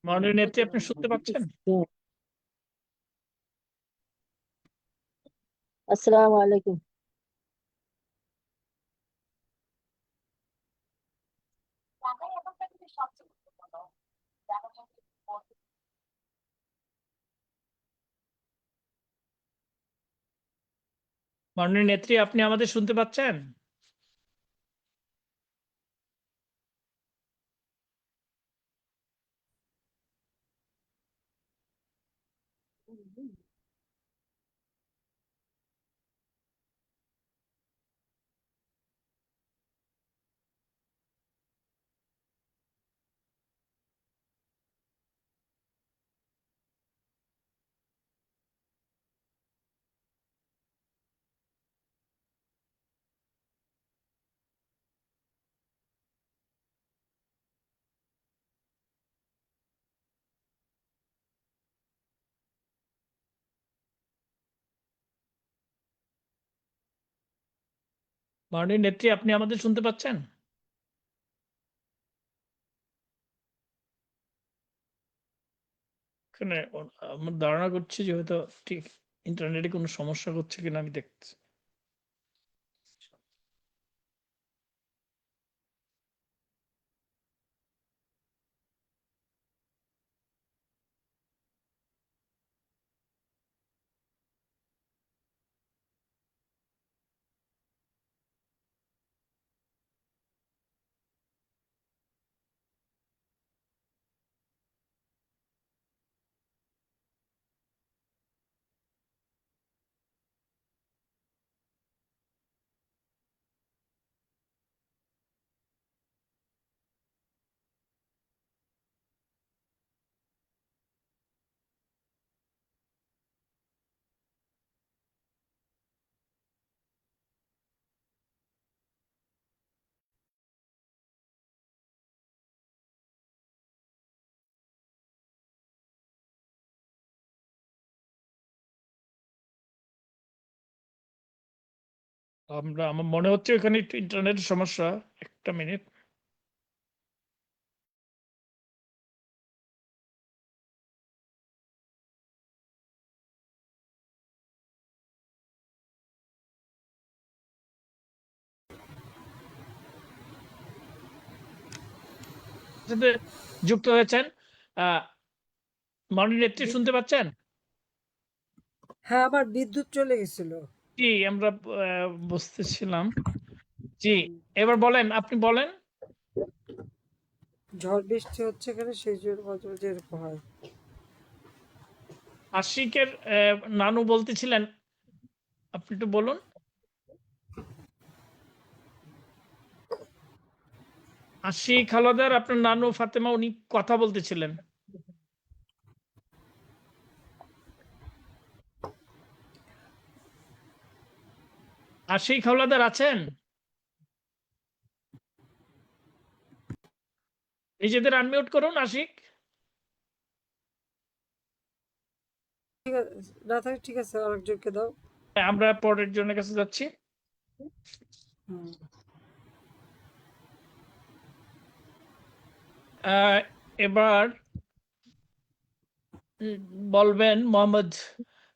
মাননীয় নেত্রী, আপনি শুনতে পাচ্ছেন? আসসালামু আলাইকুম। মাননীয় নেত্রী, আপনি আমাদের শুনতে পাচ্ছেন? মাননীয় নেত্রী, আপনি আমাদের শুনতে পাচ্ছেন? এখানে আমার ধারণা করছি যে হয়তো ঠিক ইন্টারনেটে কোনো সমস্যা হচ্ছে কিনা আমি দেখছি। আমার মনে হচ্ছে এখানে একটু ইন্টারনেটের সমস্যা। একটা মিনিট। সাথে যুক্ত হয়েছেন। মাননীয় নেত্রী শুনতে পাচ্ছেন? হ্যাঁ, আমার বিদ্যুৎ চলে গেছিল। জি, আমরা বুঝতেছিলাম। জি, এবার বলেন, আপনি বলেন। ঝড় বৃষ্টি হচ্ছে এখানে, সেই জন্য মাঝে মাঝে এরকম হয়। আশিকের নানু বলতেছিলেন, আপনি একটু বলুন। আশিক হাওলাদার, আপনার নানু ফাতেমা, উনি কথা বলতেছিলেন। আশিক হাওলাদার আছেন? নিজেদের আনমিউট করুন। আশিক, ঠিক আছে, না থাকে ঠিক আছে, আরেকজনকে দাও। আমরা পরের জনের কাছে যাচ্ছি। হুম। এবার বলবেন মোহাম্মদ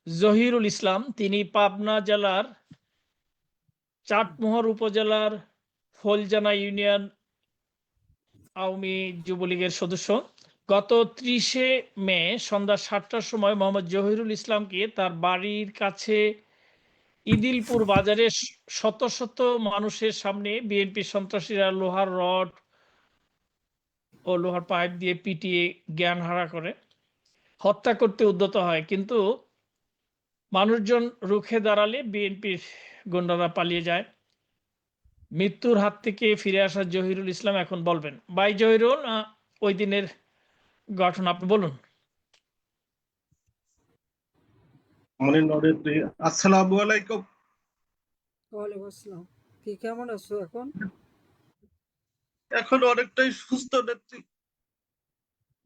জহিরুল ইসলাম। তিনি পাবনা জেলার চাটমোহর উপজেলার ফলজানা ইউনিয়ন আওয়ামী যুবলীগের সদস্য। গত 30শে মে সন্ধ্যা 7টার সময় মোহাম্মদ জহিরুল ইসলামকে তার বাড়ির কাছে ইদিলপুর বাজারে শত শত মানুষের সামনে বিএনপি সন্ত্রাসীরা লোহার রড ও লোহার পাইপ দিয়ে পিটিয়ে জ্ঞান হারা করে হত্যা করতে উদ্যত হয়, কিন্তু মানুষজন রুখে দাঁড়ালে বিএনপির গুন্ডারা পালিয়ে যায়। মৃত্যুর হাত থেকে ফিরে আসা জহিরুল ইসলাম এখন বলবেন। ভাই জহিরুল, ওই দিনের ঘটনা আপনি বলুন। আসসালামু আলাইকুম। ওয়ালাইকুম আসসালাম। কি কেমন আছো এখন? এখন অনেকটাই সুস্থ নেত্রী।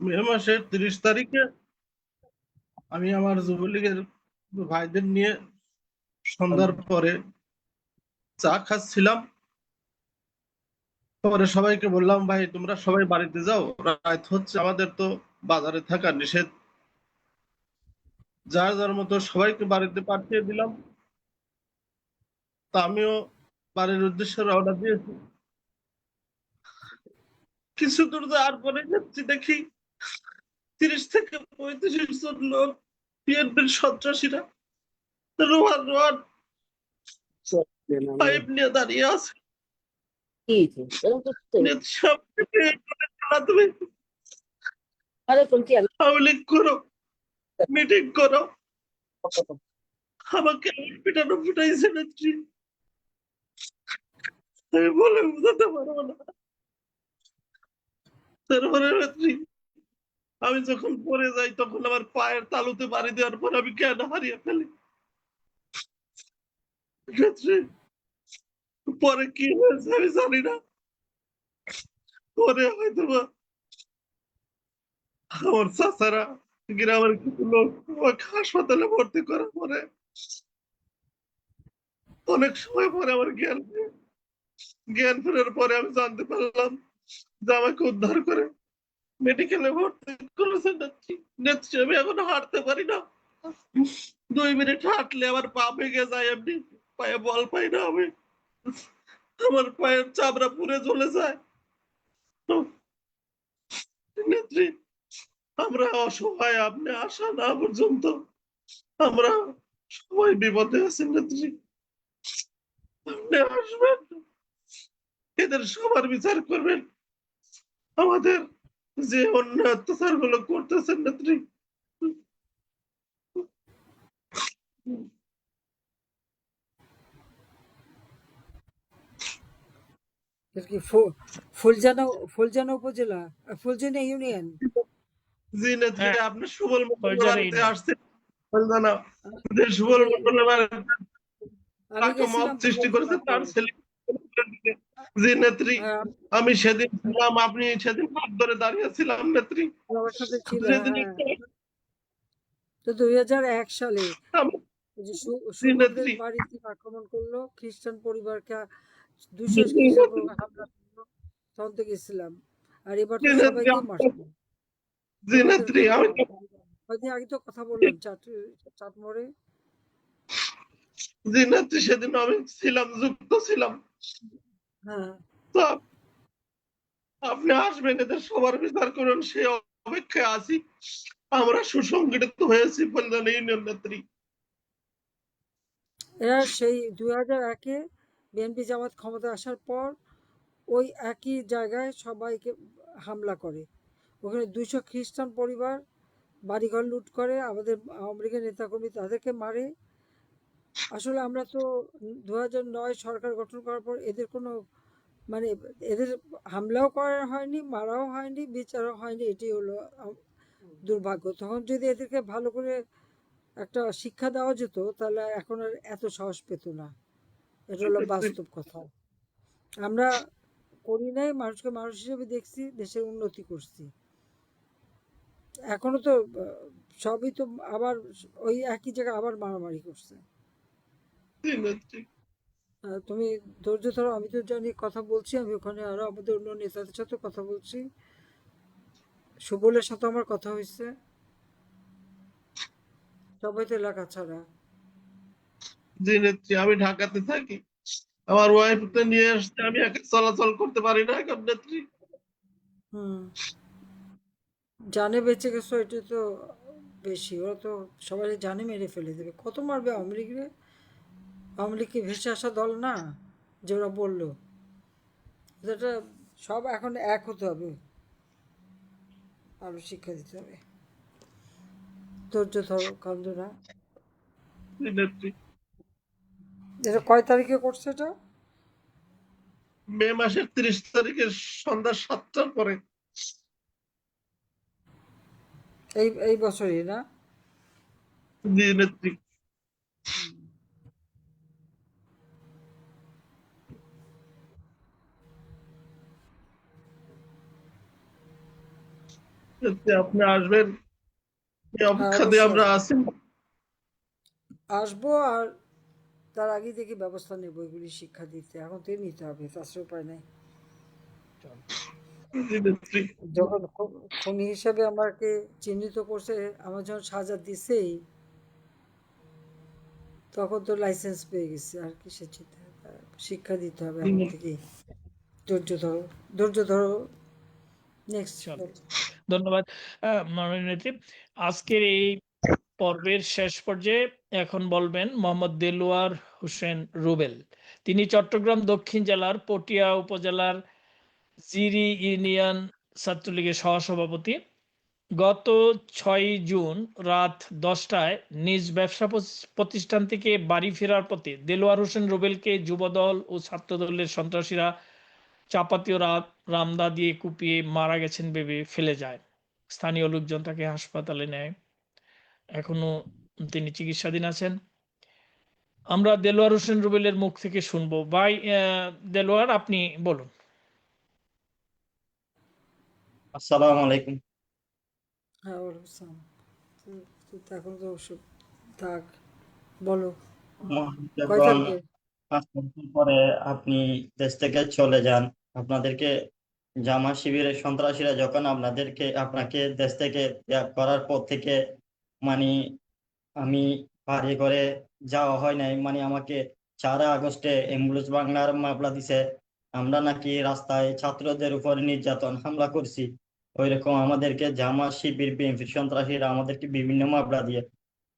মে মাসের 30 তারিখে আমি আমার যুবলীগের ভাইদের নিয়ে সন্ধ্যার পরে চা খাচ্ছিলাম। পরে সবাইকে বললাম, ভাই তোমরা সবাই বাড়িতে যাও, রাত হচ্ছে, আমাদের তো বাজারে থাকা নিষেধ। যার যার মতো সবাইকে বাড়িতে পাঠিয়ে দিলাম। তা আমিও বাড়ির উদ্দেশ্যে রওনা দিয়েছি। কিছু দূর যাওয়ার পরে যাচ্ছি, দেখি 30 থেকে 35 জন লোক বিএনপির সন্ত্রাসীরা রোয়ার রোয়ার পাইপ নিয়ে দাঁড়িয়ে আছে। আওয়ামী লীগ করো, মিটিং করো, আমাকে পিটানো ফুটাইছে নেত্রী, আমি বলে বুঝাতে পারবো না। তারপরে নেত্রী, আমি যখন পড়ে যাই তখন আমার পায়ের তালুতে বাড়ি দেওয়ার পর আমি জ্ঞান হারিয়ে ফেলি নেত্রী। পরে কি হয়েছে আমি জানি না। পরে হয়তো আমার চাচারা গ্রামের কিছু লোক আমাকে হাসপাতালে ভর্তি করার পরে অনেক সময় পরে আমার জ্ঞান ফেরার পরে আমি জানতে পারলাম যে আমাকে উদ্ধার করে মেডিকেলে ভর্তি করেছে নেত্রী। নেত্রী, আমি এখন হাঁটতে পারি না। 2 মিনিট হাঁটলে আমার পা ভেঙে যায়, এমনি পায়ে বল পাই না আমি, আমার পায়ের চামড়া পুড়ে চলে যায়। নেত্রী, আমরা অসহায়, আপনি আসা না পর্যন্ত আমরা সবাই বিপদে আছি নেত্রী। আপনি আসবেন, এদের সবার বিচার করবেন, আমাদের যে অন্যায় অত্যাচার গুলো করতেছেন নেত্রী। এটা কি ফুলজানা উপজেলা, ফুলজানা ইউনিয়ন? জি নেত্রী, হ্যাঁ, আপনি সুবল মন্ডলের ফলজানা বাড়িতে ইউনিয়ন। আসছেন, ফুলজানা যে সুবল মন্ডলের বাড়িতে আমি তাকে মব গেছিলাম তো সৃষ্টি করেছে গতকালকে। তার ছেলে। জি নেত্রী, হ্যাঁ, আমি সেদিন ছিলাম, আপনি সেদিন হাত ধরে দাঁড়িয়েছিলাম নেত্রী। আমার সাথে ছিল। সেদিন হ্যাঁ, তো 2001 সালে আমি- ওই যে জি সুমনদের নেত্রী, বাড়িতে আক্রমণ করলো, খ্রিস্টান পরিবারকে 200 খ্রিস্টান পরিবার হামলা করলো, তখন তো গেছিলাম। আর এবার জি তো নেত্রী, সবাইকেই মারছে। জি নেত্রী, আমি কয়েকদিন আগে তো কথা বললাম চাটমোড়ে। জি নেত্রী, সেদিন আমি ছিলাম, যুক্ত ছিলাম। হ্যাঁ, তো আপনি আসবেন, এদের সবার বিচার করুন, সেই অপেক্ষায় আছি। আমরা সুসংগঠিত হয়েছি ফুলজানা ইউনিয়ন নেত্রী। এরা সেই 2001-এ বিএনপি জামাত ক্ষমতা আসার পর ওই একই জায়গায় সবাইকে হামলা করে। ওখানে 200 খ্রিস্টান পরিবার বাড়িঘর লুট করে, আমাদের আওয়ামী লীগের নেতাকর্মী তাদেরকে মারে। আসলে আমরা তো 2009 সরকার গঠন করার পর এদের কোনো মানে এদের হামলাও করা হয়নি, মারাও হয়নি, বিচারও হয়নি। এটি হলো দুর্ভাগ্য। তখন যদি এদেরকে ভালো করে একটা শিক্ষা দেওয়া যেত তাহলে এখন আর এত সাহস পেত না। এটা হলো বাস্তব কথা। আমরা করি নাই, মানুষকে মানুষ হিসেবে দেখছি, দেশের উন্নতি করছি। এখনো তো সবই তো আবার ওই একই জায়গায় আবার মারামারি করছে। জি নেত্রী। তুমি ধৈর্য ধরো, আমি তো জানি কথা বলছি, আমি ওখানে আরো আমাদের অন্য নেতাদের সাথে কথা বলছি, সুবলের সাথে আমার কথা হয়েছে, সবাই তো এলাকা ছাড়া। জি নেত্রী, আমি ঢাকাতে থাকি, আমার ওয়াইফ তো নিয়ে আসছে, আমি একা চলাচল করতে পারি না এখন নেত্রী। হুম, জানে বেঁচে গেছো এটা তো বেশি, ওরা তো সবাই জানে মেরে ফেলে দেবে। কত মারবে আওয়ামী লীগ রে? আওয়ামী লীগ কি ভেসে আসা দল না যে ওরা বললো? এটা সব এখন এক হতে হবে, আরো শিক্ষা দিতে হবে। ধৈর্য ধরো, কান্দো না। জি নেত্রী। এটা কয় তারিখে করছে এটা? মে মাসের 30 তারিখে সন্ধ্যা 7টার পরে। এই বছরই না? জি নেত্রী। নেত্রী, আপনি আসবেন এই হ্যাঁ, অপেক্ষাতে অবশ্যই আমরা আছি। আসবো, আর তার আগে থেকে ব্যবস্থা নেবো এগুলি শিক্ষা দিতে। এখন তো নিতে হবে, তাছাড়া উপায় নেই। জি নেত্রী। যখন খুনি হিসাবে আমাকে চিহ্নিত করছে, আমার যখন সাজা দিছেই, তখন তো লাইসেন্স পেয়ে গেছি, আর কিসের চিন্তা? শিক্ষা দিতে হবে এখন থেকেই। ধৈর্য ধরো, ধৈর্য ধরো। নেক্সট। চলো, ধন্যবাদ মাননীয় নেত্রী। আজকের এই পর্বের শেষ পর্যায়ে এখন বলবেন মোহাম্মদ দেলোয়ার হোসেন রুবেল। তিনি চট্টগ্রাম দক্ষিণ জেলার পটিয়া উপজেলার জিরি ইউনিয়ন ছাত্রলীগের সহসভাপতি। গত 6 জুন রাত 10টায় নিজ ব্যবসা প্রতিষ্ঠান থেকে বাড়ি ফেরার পথে দেলোয়ার হোসেন রুবেলকে যুবদল ও ছাত্রদলের সন্ত্রাসীরা চাপাতি ও রামদা দিয়ে কুপিয়ে মারা গেছেন ভেবে ফেলে যায়। স্থানীয় লোকজন তাকে হাসপাতালে নেয়, এখনো তিনি চিকিৎসাধীন আছেন। আমরা দেলোয়ার হোসেন রুবেলের মুখ থেকে শুনবো। ভাই দেলোয়ার, আপনি বলুন। আসসালামু আলাইকুম। হ্যাঁ, ওয়ালাইকুম আসসালাম। এখন তো ওষুধ থাক, বলো কয় যখন তারিখে? 5 বছর পরে আপনি দেশ থেকে চলে যান, আপনাদেরকে জামা শিবিরের সন্ত্রাসীরা যখন আপনাকে দেশ থেকে ত্যাগ করার পর থেকে মানে আমি বাড়ি করে যাওয়া হয় নাই, মানে আমাকে 4 আগস্টে অ্যাম্বুলেন্স বাংলার মামলা দিছে, আমরা নাকি রাস্তায় ছাত্রদের উপর নির্যাতন হামলা করছি। ওইরকম আমাদেরকে জামা শিবির বিএনপির সন্ত্রাসীরা আমাদেরকে বিভিন্ন মামলা দিয়ে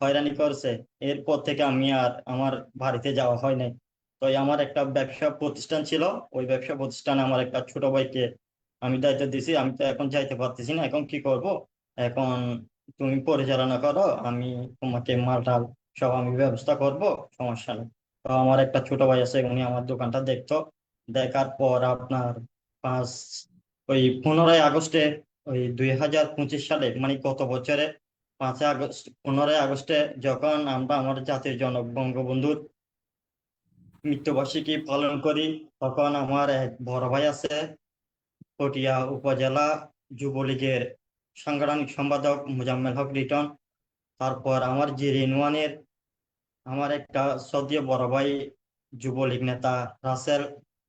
হয়রানি করছে। এরপর থেকে আমি আর আমার বাড়িতে যাওয়া হয় নাই। তো আমার একটা ব্যবসা প্রতিষ্ঠান ছিল, ওই ব্যবসা প্রতিষ্ঠানে আমার একটা ছোট ভাইকে আমি দায়িত্ব দিছি। আমি তো এখন যাইতে পারতেছি না, এখন কি করব? এখন তুমি পরিচালনা করো, আমি তোমাকে মালটাল সব আমি ব্যবস্থা করব, সমস্যা নেই। তো আমার একটা ছোট ভাই আছে, উনি আমার দোকানটা দেখতো। দেখার পর আপনার পাঁচ ওই 15ই আগস্টে, ওই 2025 সালে, মানে গত বছরে 5 আগস্ট 15ই আগস্টে যখন আমরা আমার জাতির জনক বঙ্গবন্ধুর মৃত্যুবার্ষিকী পালন করি, তখন আমার এক বড় ভাই আছে, পটিয়া উপজেলা যুবলীগের সাংগঠনিক সম্পাদক মোজাম্মেল হক লিটন। তারপর আমার ইউনিয়নের আমার একটা সদীয় বড় ভাই যুবলীগ নেতা রাসেল,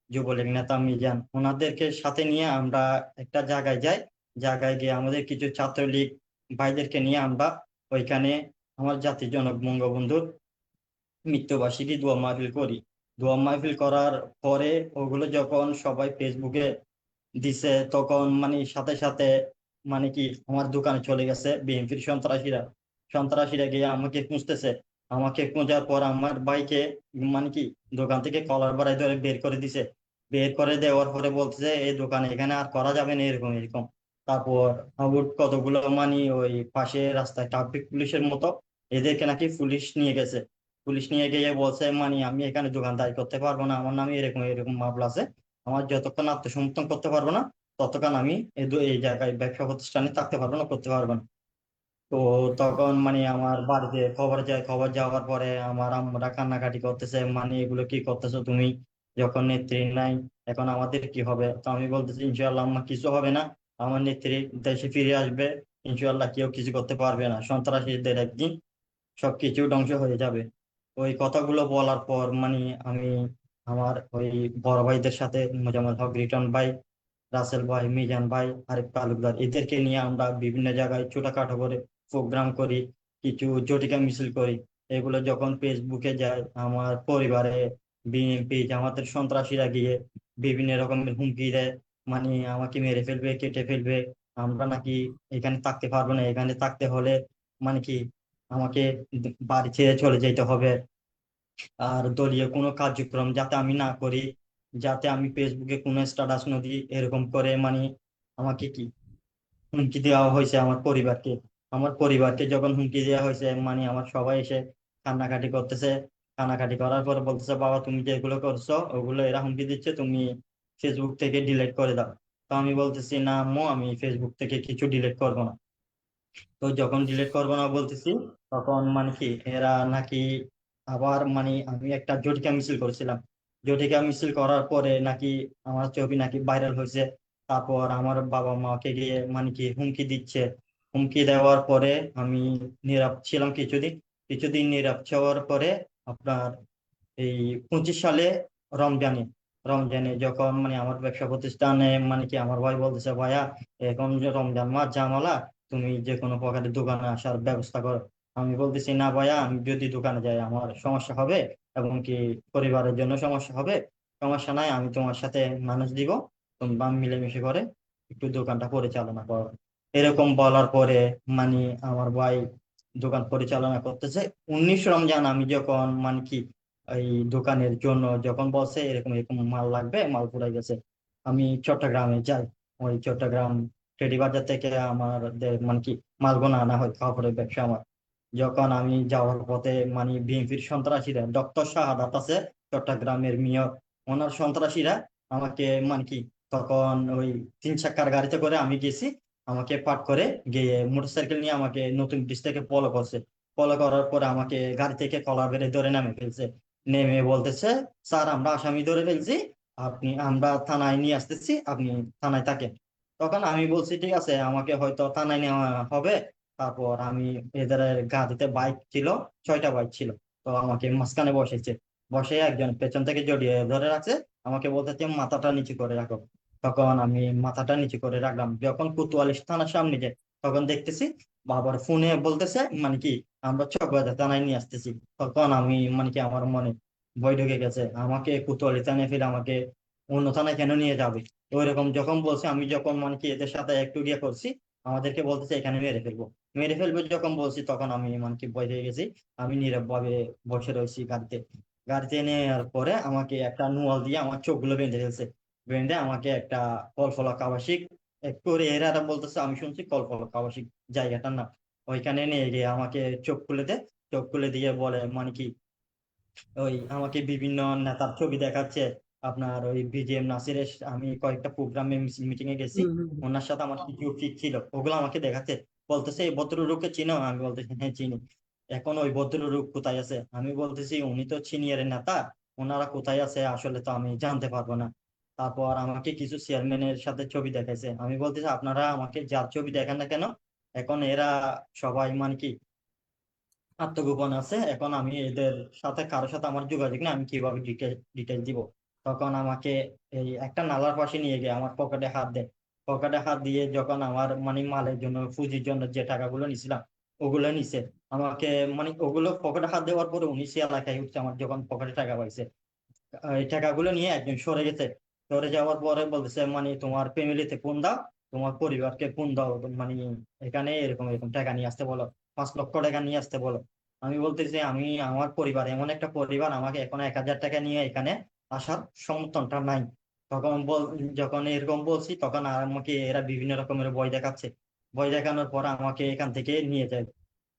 যুবলীগ নেতা মিজান, ওনাদেরকে সাথে নিয়ে আমরা একটা জায়গায় যাই। জায়গায় গিয়ে আমাদের কিছু ছাত্রলীগ ভাইদেরকে নিয়ে আমরা ওইখানে আমার জাতির জনক বঙ্গবন্ধুর মৃত্যুবার্ষিকী দোয়া মাহফিল করি। দোয়া মাহফিল করার পরে ওগুলো যখন সবাই ফেসবুকে দিছে, তখন মানে সাথে সাথে মানে কি আমার দোকানে চলে গেছে বিএনপির সন্ত্রাসীরা গিয়ে আমাকে খুঁজতেছে। আমাকে খোঁজার পর আমার ভাইকে মানে কি দোকান থেকে কলার বাড়াই ধরে বের করে দিছে। বের করে দেওয়ার পরে বলতেছে এই দোকানে এখানে আর করা যাবে না, এরকম এরকম। তারপর আবার কতগুলো মানে ওই পাশে রাস্তায় ট্রাফিক পুলিশের মতো, এদেরকে নাকি পুলিশ নিয়ে গেছে। পুলিশ নিয়ে গিয়ে বলছে মানে আমি এখানে দোকানদারি করতে পারবো না, আমার নামে এরকম এরকম মামলা আছে, আমার যতক্ষণ আত্মসমর্পণ করতে পারবো না ততক্ষণ আমি এই জায়গায় ব্যবসা প্রতিষ্ঠানে থাকতে পারবো না, করতে পারবো না। তো তখন মানে আমার বাড়িতে খবর যায়, খবর যাওয়ার পরে আমার আম্মুরা কান্নাকাটি করতেছে, মানে এগুলো কি করতেছো তুমি, যখন নেত্রী নাই এখন আমাদের কি হবে? তো আমি বলতেছি ইনশাআল্লাহ আম্মা কিছু হবে না, আমার নেত্রী দেশে ফিরে আসবে, ইনশাআল্লাহ কেউ কিছু করতে পারবে না, সন্ত্রাসীদের একদিন সবকিছু ধ্বংস হয়ে যাবে। ওই কথাগুলো বলার পর মানে আমি আমার ওই বড় ভাইদের সাথে মোজাম্মেল হক রিটন ভাই, রাসেল ভাই, মিজান ভাই, আরিফ তালুকদার এদেরকে নিয়ে আমরা বিভিন্ন জায়গায় ছোটখাটো করে প্রোগ্রাম করি, কিছু জটিকা মিছিল করি। এগুলো যখন ফেসবুকে যায় আমার পরিবারে বিএনপি জামাতের সন্ত্রাসীরা গিয়ে বিভিন্ন রকমের হুমকি দেয়, মানে আমাকে মেরে ফেলবে, কেটে ফেলবে, আমরা নাকি এখানে থাকতে পারবো না, এখানে থাকতে হলে মানে কি আমাকে বাড়ি ছেড়ে চলে যেতে হবে। আর দলীয় কোনো কার্যক্রম যাতে আমি না করি, যাতে আমি ফেসবুকে কোনো স্ট্যাটাস না দিই, এরকম করে মানে আমাকে কি হুমকি দেওয়া হয়েছে আমার পরিবারকে যখন হুমকি দেওয়া হয়েছে মানে আমার সবাই এসে কান্নাকাটি করতেছে। কান্নাকাটি করার পর বলতেছে বাবা তুমি যেগুলো করছো ওগুলো এরা হুমকি দিচ্ছে, তুমি ফেসবুক থেকে ডিলিট করে দাও। তো আমি বলতেছি না আম্মু, আমি ফেসবুক থেকে কিছু ডিলিট করবো না। তো যখন ডিলিট করবো না বলতেছি তখন মানে কি এরা নাকি আবার মানে আমি একটা জটিকা মিছিল করেছিলাম, জটিকা মিছিল করার পরে নাকি আমার ছবি নাকি ভাইরাল হয়েছে। তারপর আমার বাবা মাকে গিয়ে মানে কি হুমকি দিচ্ছে। হুমকি দেওয়ার পরে আমি নীরব ছিলাম কিছুদিন। কিছুদিন নীরব হওয়ার পরে আপনার এই 25 সালে রমজানে রমজানে যখন মানে আমার ব্যবসা প্রতিষ্ঠানে মানে কি আমার ভাই বলতেছে ভাইয়া এখন যে রমজান মাস জামালা, তুমি যে কোনো প্রকারের দোকানে আসার ব্যবস্থা করো। আমি বলতেছি না ভাইয়া, আমি যদি দোকানে যাই আমার সমস্যা হবে এবং কি পরিবারের জন্য সমস্যা হবে। সমস্যা নাই, আমি তোমার সাথে মানুষ দিব, তোমরা মিলেমিশে করে একটু দোকানটা পরিচালনা করো। এরকম বলার পরে মানে আমার ভাই দোকান পরিচালনা করতেছে। 19 রমজান আমি যখন মানে কি এই দোকানের জন্য যখন বলছে এরকম এরকম মাল লাগবে, মাল ফুরাই গেছে, আমি চট্টগ্রামে যাই। ওই চট্টগ্রাম টেডি বাজার থেকে আমাদের মানে কি মালগুলো আনা হয় কাপড়ের ব্যবসা আমার। যখন আমি যাওয়ার পথে মানে বিএনপির সন্ত্রাসীরা ডক্টর শাহাদাত আছে চট্টগ্রামের মেয়র, ওনার সন্ত্রাসীরা আমাকে মানে কি তখন ওই 3 চাকার গাড়িতে করে আমি গেছি, আমাকে পাট করে গিয়ে মোটরসাইকেল নিয়ে আমাকে নতুন ব্রিজ থেকে ফলো করছে। ফলো করার পরে আমাকে গাড়ি থেকে কলার বেড়ে ধরে নামে ফেলছে। নেমে বলতেছে স্যার আমরা আসামি ধরে ফেলছি, আমরা থানায় নিয়ে আসতেছি, আপনি থানায় থাকেন। তখন আমি বলছি ঠিক আছে আমাকে হয়তো থানায় নেওয়া হবে। তারপর আমি এদের গাড়িতে বাইক ছিল, 6টা বাইক ছিল। তো আমাকে মাঝখানে বসেছে, বসে একজন পেছন থেকে জড়িয়ে ধরে রাখছে, আমাকে বলতেছে মাথাটা নিচু করে রাখো। তখন আমি মাথাটা নিচু করে রাখলাম। যখন কোতোয়ালি থানার সামনে যাই তখন দেখতেছি বাবার ফোনে বলতেছে মানে কি আমরা চকবাজার থানায় নিয়ে আসতেছি। তখন আমি মানে কি আমার মনে ভয় ঢুকে গেছে, আমাকে কোতোয়ালি থানায় ফিরে আমাকে অন্য থানায় কেন নিয়ে যাবে। ওইরকম যখন বলছে আমি যখন মানে কি এদের সাথে একটু গিয়ে করছি, আমাদেরকে বলতেছে এখানে মেরে ফেলবো। মেরে ফেলবো যখন বলছি তখন আমি মানে কি ভয় পেয়ে গেছি। আমি নীরব ভাবে বসে রয়েছি গাড়িতে। গাড়িতে নেওয়ার পরে আমাকে একটা নুয়াল দিয়ে আমার চোখগুলো বেঁধে ফেলছে। বেঁধে আমাকে একটা কলফলক আবাসিক করে এরা বলতেছে, আমি শুনছি কলফলক আবাসিক জায়গাটার নাম। ওইখানে নিয়ে গিয়ে আমাকে চোখ খুলে দেয়। চোখ খুলে দিয়ে বলে মানে কি ওই আমাকে বিভিন্ন নেতার ছবি দেখাচ্ছে। আপনার ওই বিজিএম নাসিরের আমি কয়েকটা প্রোগ্রামে মিটিং এ গেছি, হুম হুম হুম। ওনার সাথে আমার কিছু ফিক ছিল, ওগুলো আমাকে দেখাচ্ছে। বলতেছে এই ভদ্রলোককে চিনো? আমি বলতেছি হ্যাঁ চিনি। এখন ওই ভদ্রলোক কোথায় আছে? আমি বলতেছি উনি তো সিনিয়র নেতা, ওনারা কোথায় আছে আসলে তো আমি জানতে পারবো না। তারপর আমাকে কিছু চেয়ারম্যানের সাথে ছবি দেখাইছে। আমি বলতেছি আপনারা আমাকে যার ছবি দেখেন না কেন, এখন এরা সবাই মানে কি আত্মগোপন আছে, এখন আমি এদের সাথে কারোর সাথে আমার যোগাযোগ নেই, আমি কিভাবে ডিটেল দিব। তখন আমাকে এই একটা নালার পাশে নিয়ে গিয়ে আমার পকেটে হাত দেয়। পকেটে হাত দিয়ে যখন আমার মানে মালের জন্য পুঁজির জন্য যে টাকাগুলো নিছিলাম ওগুলো নিছে। আমাকে মানে ওগুলো পকেটে হাত দেওয়ার পরে উনি সে এলাকায় উঠছে, আমার যখন পকেটে টাকা পাইছে এই টাকাগুলো নিয়ে একজন সরে গেছে। সরে যাওয়ার পরে বলতেছে মানে তোমার ফ্যামিলিতে ফোন দাও, তোমার পরিবারকে ফোন দাও, মানে এখানে এরকম এরকম টাকা নিয়ে আসতে বলো, 5 লক্ষ টাকা নিয়ে আসতে বলো। আমি বলতেছি আমি আমার পরিবার এমন একটা পরিবার, আমাকে এখন 1,000 টাকা নিয়ে এখানে আসার সমর্থনটা নাই। তখন যখন এরকম বলছি তখন আমাকে এরা বিভিন্ন রকমের ভয় দেখাচ্ছে। ভয় দেখানোর পর আমাকে এখান থেকে নিয়ে যায়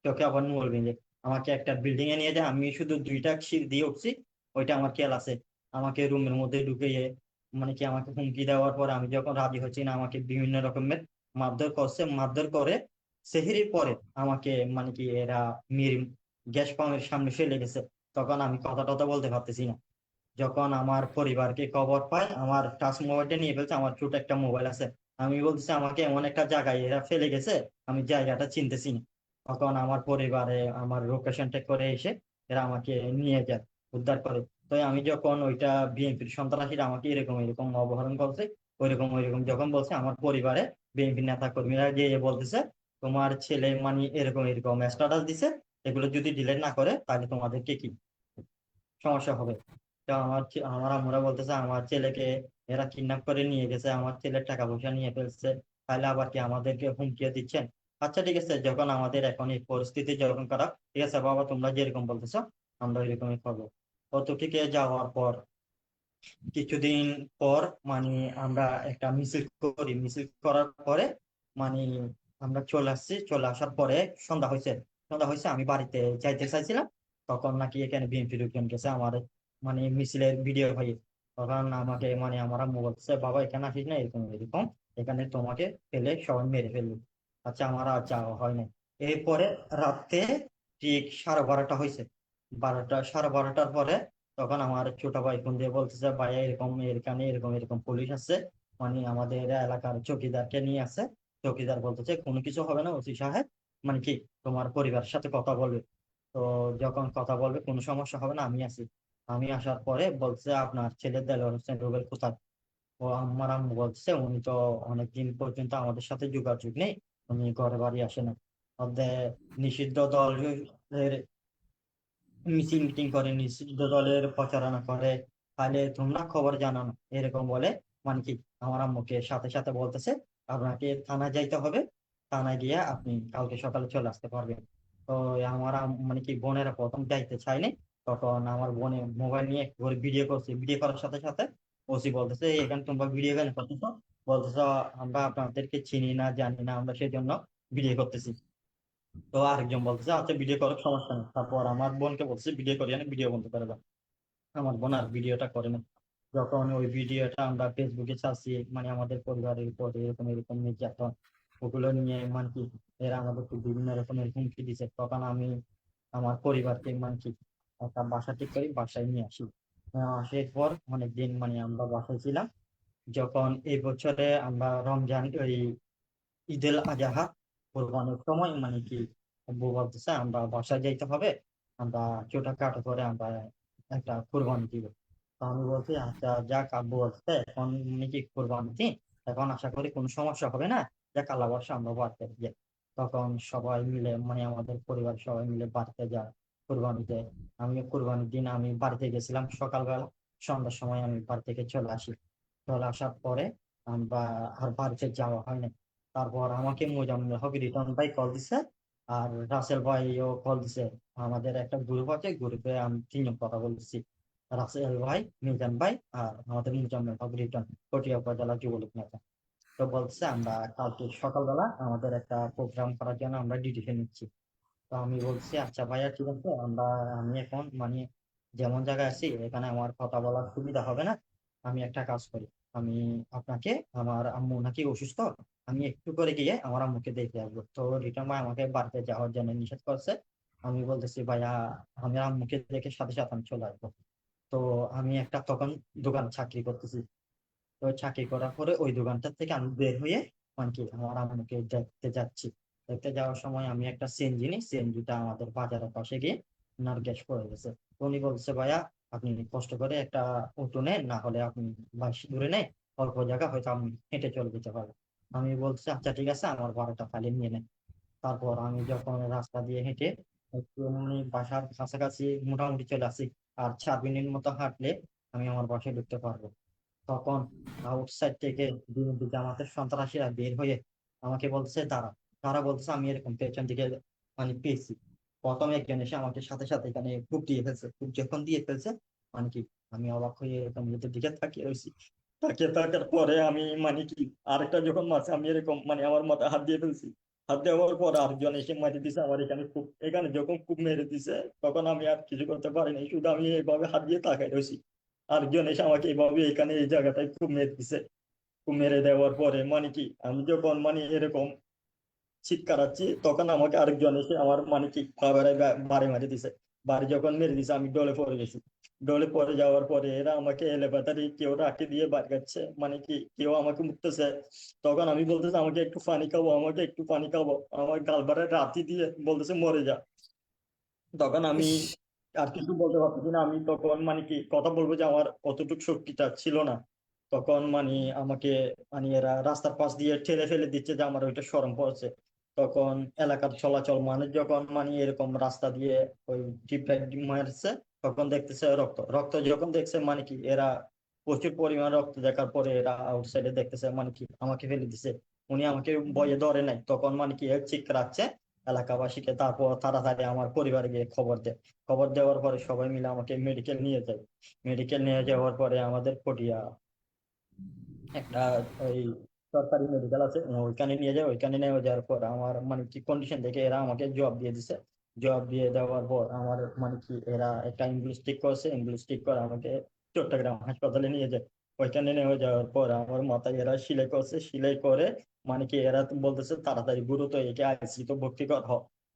চোখে আবার নুরগঞ্জে। আমাকে একটা বিল্ডিং এ নিয়ে যায়, আমি শুধু 2টা সিঁড়ি দিয়ে উঠছি, ওইটা আমার খেয়াল আছে। আমাকে রুমের মধ্যে ঢুকিয়ে মানে কি আমাকে হুমকি দেওয়ার পর আমি যখন রাজি হচ্ছি না আমাকে বিভিন্ন রকমের মারধর করছে। মারধর করে সেহরির পরে আমাকে মানে কি এরা মির গ্যাস পাম্পের সামনে ফেলে গেছে। তখন আমি কথা টথা বলতে পারতেছি না। যখন আমার পরিবারকে খবর পাই, আমার টাচ মোবাইলটা নিয়ে ফেলছে, আমার ছোট একটা মোবাইল আছে। আমি বলতেছি আমাকে এমন একটা জায়গায় এরা ফেলে গেছে, আমি জায়গাটা চিনতেছি না। তখন আমার পরিবারে আমার লোকেশন ট্যাগ করে এসে এরা আমাকে নিয়ে যায়, উদ্ধার করে। তো আমি যখন ওইটা বিএনপির সন্ত্রাসীরা আমাকে এরকম এরকম অপহরণ করছে, ওইরকম যখন বলছে, আমার পরিবারে বিএনপি নেতা কর্মীরা গিয়ে বলতেছে তোমার ছেলে মানে এরকম স্ট্যাটাস দিছে, এগুলো যদি ডিলিট না করে তাহলে তোমাদেরকে কি সমস্যা হবে। তো আমার আম্মুরা বলতেছে আমার ছেলেকে এরা কিডন্যাপ করে নিয়ে গেছে, আমার ছেলের টাকা পয়সা নিয়ে ফেলছে, তাহলে আবার কি আমাদেরকে হুমকি দিচ্ছেন? আচ্ছা ঠিক আছে, যখন আমাদের এখন এই পরিস্থিতি যখন খারাপ, ঠিক আছে বাবা তোমরা যেরকম বলতেছো আমরা এরকমই করবো। কত থেকে যাওয়ার পর কিছুদিন পর মানে আমরা একটা মিছিল করি, মিছিল করার পরে মানে আমরা চলে আসার পরে সন্ধ্যা হয়েছে আমি বাড়িতে যাইতে চাইছিলাম। তখন নাকি এখানে বিএনপি লোকজন গেছে আমার মানে মিছিলের ভিডিও ভাই। তখন আমাকে মানে আমার আম্মু বলছে বাবা এখানে আসিস না, এরকম এখানে তোমাকে ফেলে সবাই মেরে ফেলবে। আচ্ছা আমার আর যাওয়া হয় না। এরপরে রাতে ঠিক 12:30 হয়েছে, 12:30 পরে তখন আমার ছোট ভাই ফোন দিয়ে বলতেছে ভাইয়া এরকম এখানে এরকম পুলিশ আছে, মানে আমাদের এলাকার চৌকিদারকে নিয়ে আছে। চৌকিদার বলতেছে কোনো কিছু হবে না, ওসি সাহেব মানে কি তোমার পরিবারের সাথে কথা বলবে। তো যখন কথা বলবে কোনো সমস্যা হবে না, আমি আছি। আমি আসার পরে বলছে আপনার ছেলে দেলোয়ার হোসেন রুবেল কোথায়? ও আমার আম্মু বলছে উনি তো অনেকদিন পর্যন্ত আমাদের সাথে যোগাযোগ নেই, উনি ঘরে বাড়ি আসে না। ওদের নিষিদ্ধ দলের মিছিল মিটিং করে, নিষিদ্ধ দলের প্রচারণা করে, তাহলে তোমরা খবর জানো না এরকম বলে। মানে কি আমার আম্মুকে সাথে সাথে বলতেছে আপনাকে থানায় যাইতে হবে, থানায় গিয়ে আপনি কালকে সকালে চলে আসতে পারবেন। তো আমার মানে কি বোনেরা প্রথম যাইতে চাইনি। তখন আমার বোনে মোবাইল নিয়ে ঘুরে ভিডিও করছে, ভিডিও করার সাথে সাথে ওসি বলতেছে এখানে তোমরা ভিডিও কেন করতেছো? বলতেছ আমরা আপনাদেরকে চিনি না জানি না, আমরা সেই জন্য ভিডিও করতেছি। তো আরেকজন বলতেছে আচ্ছা ভিডিও করার সমস্যা নেই। তারপর আমার বোনকে বলছে ভিডিও করি না, ভিডিও বন্ধ করে দাও। আমার বোন আর ভিডিওটা করে না। যখন ওই ভিডিওটা আমরা ফেসবুকে ছাড়ছি মানে আমাদের পরিবারের উপর এরকম নির্যাতন, ওগুলো নিয়ে মানে কি এরা আমাদেরকে বিভিন্ন রকমের হুমকি দিচ্ছে, তখন আমি আমার পরিবারকে মানে কি একটা বাসা ঠিক করি, বাসায় নিয়ে আসি। আসার পর অনেকদিন মানে আমরা বাসায় ছিলাম। যখন এই বছরে আমরা রমজান ওই ঈদুল আজহা কোরবানির সময় মানে কি আব্বু বলতেছে আমরা বাসায় যাইতে হবে, আমরা ছোটখাটো করে আমরা একটা কোরবানি দিব। তো আমি বলছি আচ্ছা যাক, আব্বু বলছে এখন নাকি কোরবানি দিন, এখন আশা করি কোনো সমস্যা হবে না, যাক আল্লাহ বর্ষে আমরা বাড়িতে যাই। তখন সবাই মিলে মানে আমাদের পরিবার সবাই মিলে বাড়িতে যায় কোরবানিতে। আমি কোরবানির দিন আমি বাড়িতে গেছিলাম সকালবেলা, সন্ধ্যার সময় আমি বাড়ি থেকে চলে আসি। চলে আসার পরে আমরা আর বাড়িতে যাওয়া হয় না। তারপর আমাকে মোজাম্মেল হক রিটন ভাই কল দিছে, আর রাসেল ভাইও কল দিছে। আমাদের একটা গ্রুপ আছে, গ্রুপে আমি তিনজন কথা বলতেছি, রাসেল ভাই, মিজান ভাই আর আমাদের মোজাম্মেল হক রিটন, পটিয়া উপজেলা যুবলীগ নেতা। তো বলছে আমরা কালকে সকালবেলা আমাদের একটা প্রোগ্রাম করার জন্য আমরা ডিসিশন নিচ্ছি। তো আমি বলছি আচ্ছা ভাইয়া ঠিক আছে, আমি এখন মানে যেমন জায়গায় আছি এখানে আমার কথা বলার সুবিধা হবে না। আমি একটা কাজ করি, আমি আপনাকে, আমার আম্মু নাকি অসুস্থ, আমি একটু করে গিয়ে আমার আম্মুকে দেখে আসবো। তো রিটার্ন ভাই আমাকে বাড়িতে যাওয়ার জন্য নিষেধ করছে। আমি বলতেছি ভাইয়া আমি আম্মুকে দেখে সাথে সাথে আমি চলে আসবো। তো আমি একটা তখন দোকান চাকরি করতেছি। তো চাকরি করার পরে ওই দোকানটা থেকে আমি বের হয়ে মানে কি আমার আম্মুকে দেখতে যাচ্ছি। দেখতে যাওয়ার সময় আমি একটা সিএনজিটা আমাদের বাজারের পাশে গিয়ে ওনার গ্যাস পড়ে গেছে। তো উনি বলছে ভাইয়া আপনি কষ্ট করে একটা অটো নেন, না হলে আপনি বেশি দূরে নেই, অল্প জায়গা হয়তো আমি হেঁটে চলে যেতে পারবো। আমি বলছি আচ্ছা ঠিক আছে আমার ভাড়াটা তাহলে নিয়ে নেন। তারপর আমি যখন রাস্তা দিয়ে হেঁটে একটু মানে বাসার কাছাকাছি মোটামুটি চলে আসি, আর 4 মিনিট মতো হাঁটলে আমি আমার বাসায় ঢুকতে পারবো। তখন আউটসাইড থেকে বিএনপি জামাতের সন্ত্রাসীরা বের হয়ে আমাকে বলছে দাঁড়া। তারা বলছে আমি এরকম পেছন দিকে মানে পেয়েছি। প্রথমে একজন এসে আমাকে সাথে সাথে এখানে কূপ দিয়ে ফেলছে, কূপ যখন দিয়ে ফেলছে মানে কি আমি অবাক হয়ে এরকম নিজের দিকে তাকিয়ে রয়েছি। তাকিয়ে থাকার পরে আমি মানে কি আরেকটা যখন মারছে আমি এরকম মানে আমার মাথায় হাত দিয়ে ফেলছি। হাত দেওয়ার পর আরেকজন এসে মারি দিছে আমার এখানে কূপ, এখানে যখন কূপ মেরে দিছে তখন আমি আর কিছু করতে পারিনি, শুধু আমি এইভাবে হাত দিয়ে তাকাই রয়েছি। আরেকজন এসে আমাকে এইভাবে এখানে এই জায়গাটায় খুব মেরে দিছে। খুব মেরে দেওয়ার পরে মানে কি আমি যখন মানে এরকম চিৎকারাচ্ছি তখন আমাকে আরেকজন এসে আমার মানে কি পা বাড়ি মারি দিছে। বাড়ি যখন মেরে দিছে আমি ডলে পড়ে গেছি। ডলে পড়ে যাওয়ার পরে এরা আমাকে এলেপাতাড়ি কেউ রাখি দিয়ে বার করছে, মানে কি কেউ আমাকে মুততেছে। তখন আমি বলতেছে আমাকে একটু পানি খাবো, আমাকে একটু পানি খাবো, আমার গালবারে রাতি দিয়ে বলতেছে মরে যা। তখন আমি ইস, আর কিছু বলতে পারতেছি না, আমি তখন মানে কি কথা বলবো যে আমার অতটুকু শক্তিটা ছিল না। তখন মানে আমাকে মানে এরা রাস্তার পাশ দিয়ে ঠেলে ফেলে দিচ্ছে যে আমার ওইটা শরম পড়ছে। তখন এলাকার চলাচল মানুষ যখন মানে এরকম রাস্তা দিয়ে ওই টিপ মারছে, তখন দেখতেছে রক্ত রক্ত, যখন দেখছে মানে কি এরা প্রচুর পরিমাণ রক্ত দেখার পরে এরা আউটসাইডে দেখতেছে মানে কি আমাকে ফেলে দিছে। উনি আমাকে ভয়ে ধরে নাই, তখন মানে কি চিৎকাচ্ছে এলাকাবাসীকে, তারপর তাড়াতাড়ি আমার পরিবারে গিয়ে খবর দেয়। খবর দেওয়ার পরে সবাই মিলে আমাকে মেডিকেল নিয়ে যায়। মেডিকেল নিয়ে যাওয়ার পরে আমাদের পটিয়া একটা ওই সরকারি মেডিকেল আছে, ওইখানে নিয়ে যায়। ওইখানে নিয়ে যাওয়ার পর আমার মানে কি কন্ডিশন দেখে এরা আমাকে জব দিয়ে দিছে। জব দিয়ে দেওয়ার পর আমার মানে কি এরা একটা অ্যাম্বুলেন্স ঠিক করছে, অ্যাম্বুলেন্স ঠিক করে আমাকে চট্টগ্রাম হাসপাতালে নিয়ে যায়। ওইখানে নিয়ে যাওয়ার পর আমার মাথায় এরা সেলাই করছে, সেলাই করে মানে কি এরা তো বলতেছে তাড়াতাড়ি গুরুতর একে আইসিইউ তো ভর্তি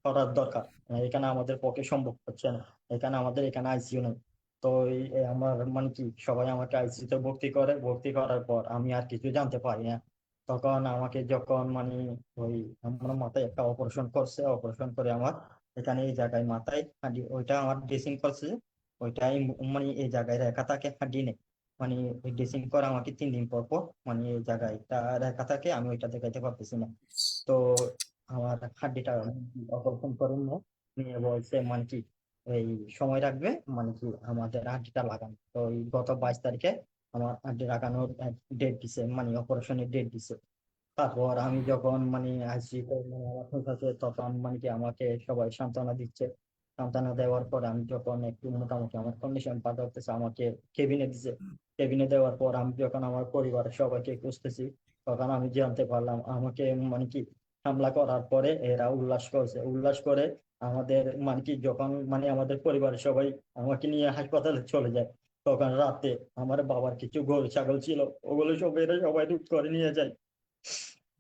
করার দরকার। এখানে আমাদের পক্ষে সম্ভব হচ্ছে না, এখানে আমাদের এখানে আইসিইউ নেই। তো এই আমার মানে কি সবাই আমাকে আইসিইউতে ভর্তি করে, ভর্তি করার পর আমি আর কিছু জানতে পারি না। তখন আমাকে যখন মানে ওই আমার মাথায় একটা অপারেশন করছে, অপারেশন করে আমার এখানে এই জায়গায় মাথায় হাঁডি ওইটা আমার ড্রেসিং করছে, ওইটাই মানে এই জায়গায় রেখা থাকে, হাঁডি নেই। মানে ওই ড্রেসিং করে আমাকে 3 দিন পর পর মানে এই জায়গায় একটা রেখা থাকে, আমি ওইটা দেখাইতে পারতেছি না। তো আমার হাড্ডিটা অপারেশন করে নিয়ে বলছে মানে কি এই সময় রাখবে, মানে কি আমাদের হাড্ডিটা লাগানো। তো এই গত 22 তারিখে আমার হাড্ডি লাগানোর ডেট দিছে, মানে অপারেশনের ডেট দিছে। তারপর আমি যখন মানে আইসিইউতে মানে আমার কাছে, তখন মানে কি আমাকে সবাই সান্ত্বনা দিচ্ছে। সান্ত্বনা দেওয়ার পর আমি যখন একটু মোটামুটি আমার কন্ডিশন ভালো হতেছে, আমাকে কেবিনে দিছে। কেবিনে দেওয়ার পর আমি যখন আমার পরিবারের সবাইকে খুঁজতেছি, তখন আমি জানতে পারলাম আমাকে মানে কি হামলা করার পরে এরা উল্লাস করছে, উল্লাস করে আমাদের মানে কি যখন মানে আমাদের পরিবারের সবাই আমাকে নিয়ে হাসপাতালে চলে যায়, তখন রাতে আমার বাবার কিছু গরু ছাগল ছিল, ওগুলো সব এরা সবাই লুট করে নিয়ে যায়।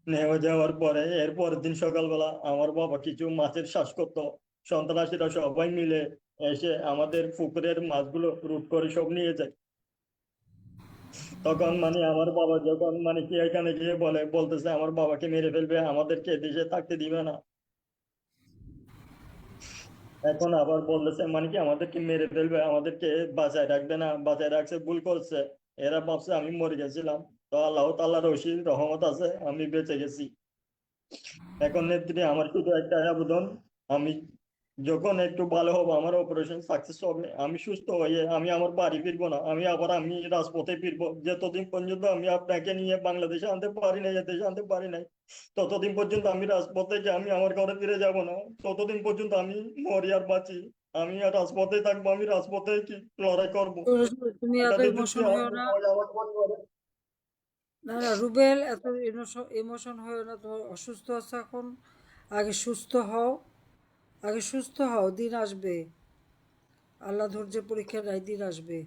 নেওয়া যাওয়ার পরে এর পরের দিন সকালবেলা আমার বাবা কিছু মাছের চাষ করতো, সন্ত্রাসীরা সবাই মিলে এসে আমাদের পুকুরের মাছগুলো লুট করে সব নিয়ে যায়। তখন মানে আমার বাবা যখন মানে কি এখানে গিয়ে বলতেছে আমার বাবাকে মেরে ফেলবে, আমাদেরকে দেশে থাকতে দিবে না। এখন আবার বলতেছে মানে কি আমাদেরকে মেরে ফেলবে, আমাদেরকে বাঁচায় রাখবে না, বাঁচায় রাখছে ভুল করছে। এরা ভাবছে আমি মরে গেছিলাম, তো আল্লাহ তাআলার অসীম রহমত আছে আমি বেঁচে গেছি। এখন নেত্রী আমার শুধু একটা আবেদন, আমি যখন একটু ভালো হবো, আমার অপারেশন সাকসেস হবে, আমি সুস্থ হয়ে আমি আমার বাড়ি ফিরবো না, আমি রাজপথে ফিরবো। যতদিন পর্যন্ত আমি আপনাকে নিয়ে বাংলাদেশে আনতে পারি নাই, এদেশে আনতে পারি নাই, ততদিন পর্যন্ত আমি রাজপথে যে আমি আমার ঘরে ফিরে যাব না। ততদিন পর্যন্ত আমি মরি আর বাঁচি, আমি আর রাজপথে থাকবো, আমি রাজপথে কি লড়াই করবো। তুমি এটা এত যদি ইমোশন হয়েও না। আমার পরিবারে না না রুবেল, এত ইমোশন হয়েও না, তোমার অসুস্থ আছো এখন। আগে সুস্থ হও, আগে সুস্থ হও, দিন আসবে। আল্লাহ ধৈর্যের পরীক্ষা নেয়, দিন আসবে।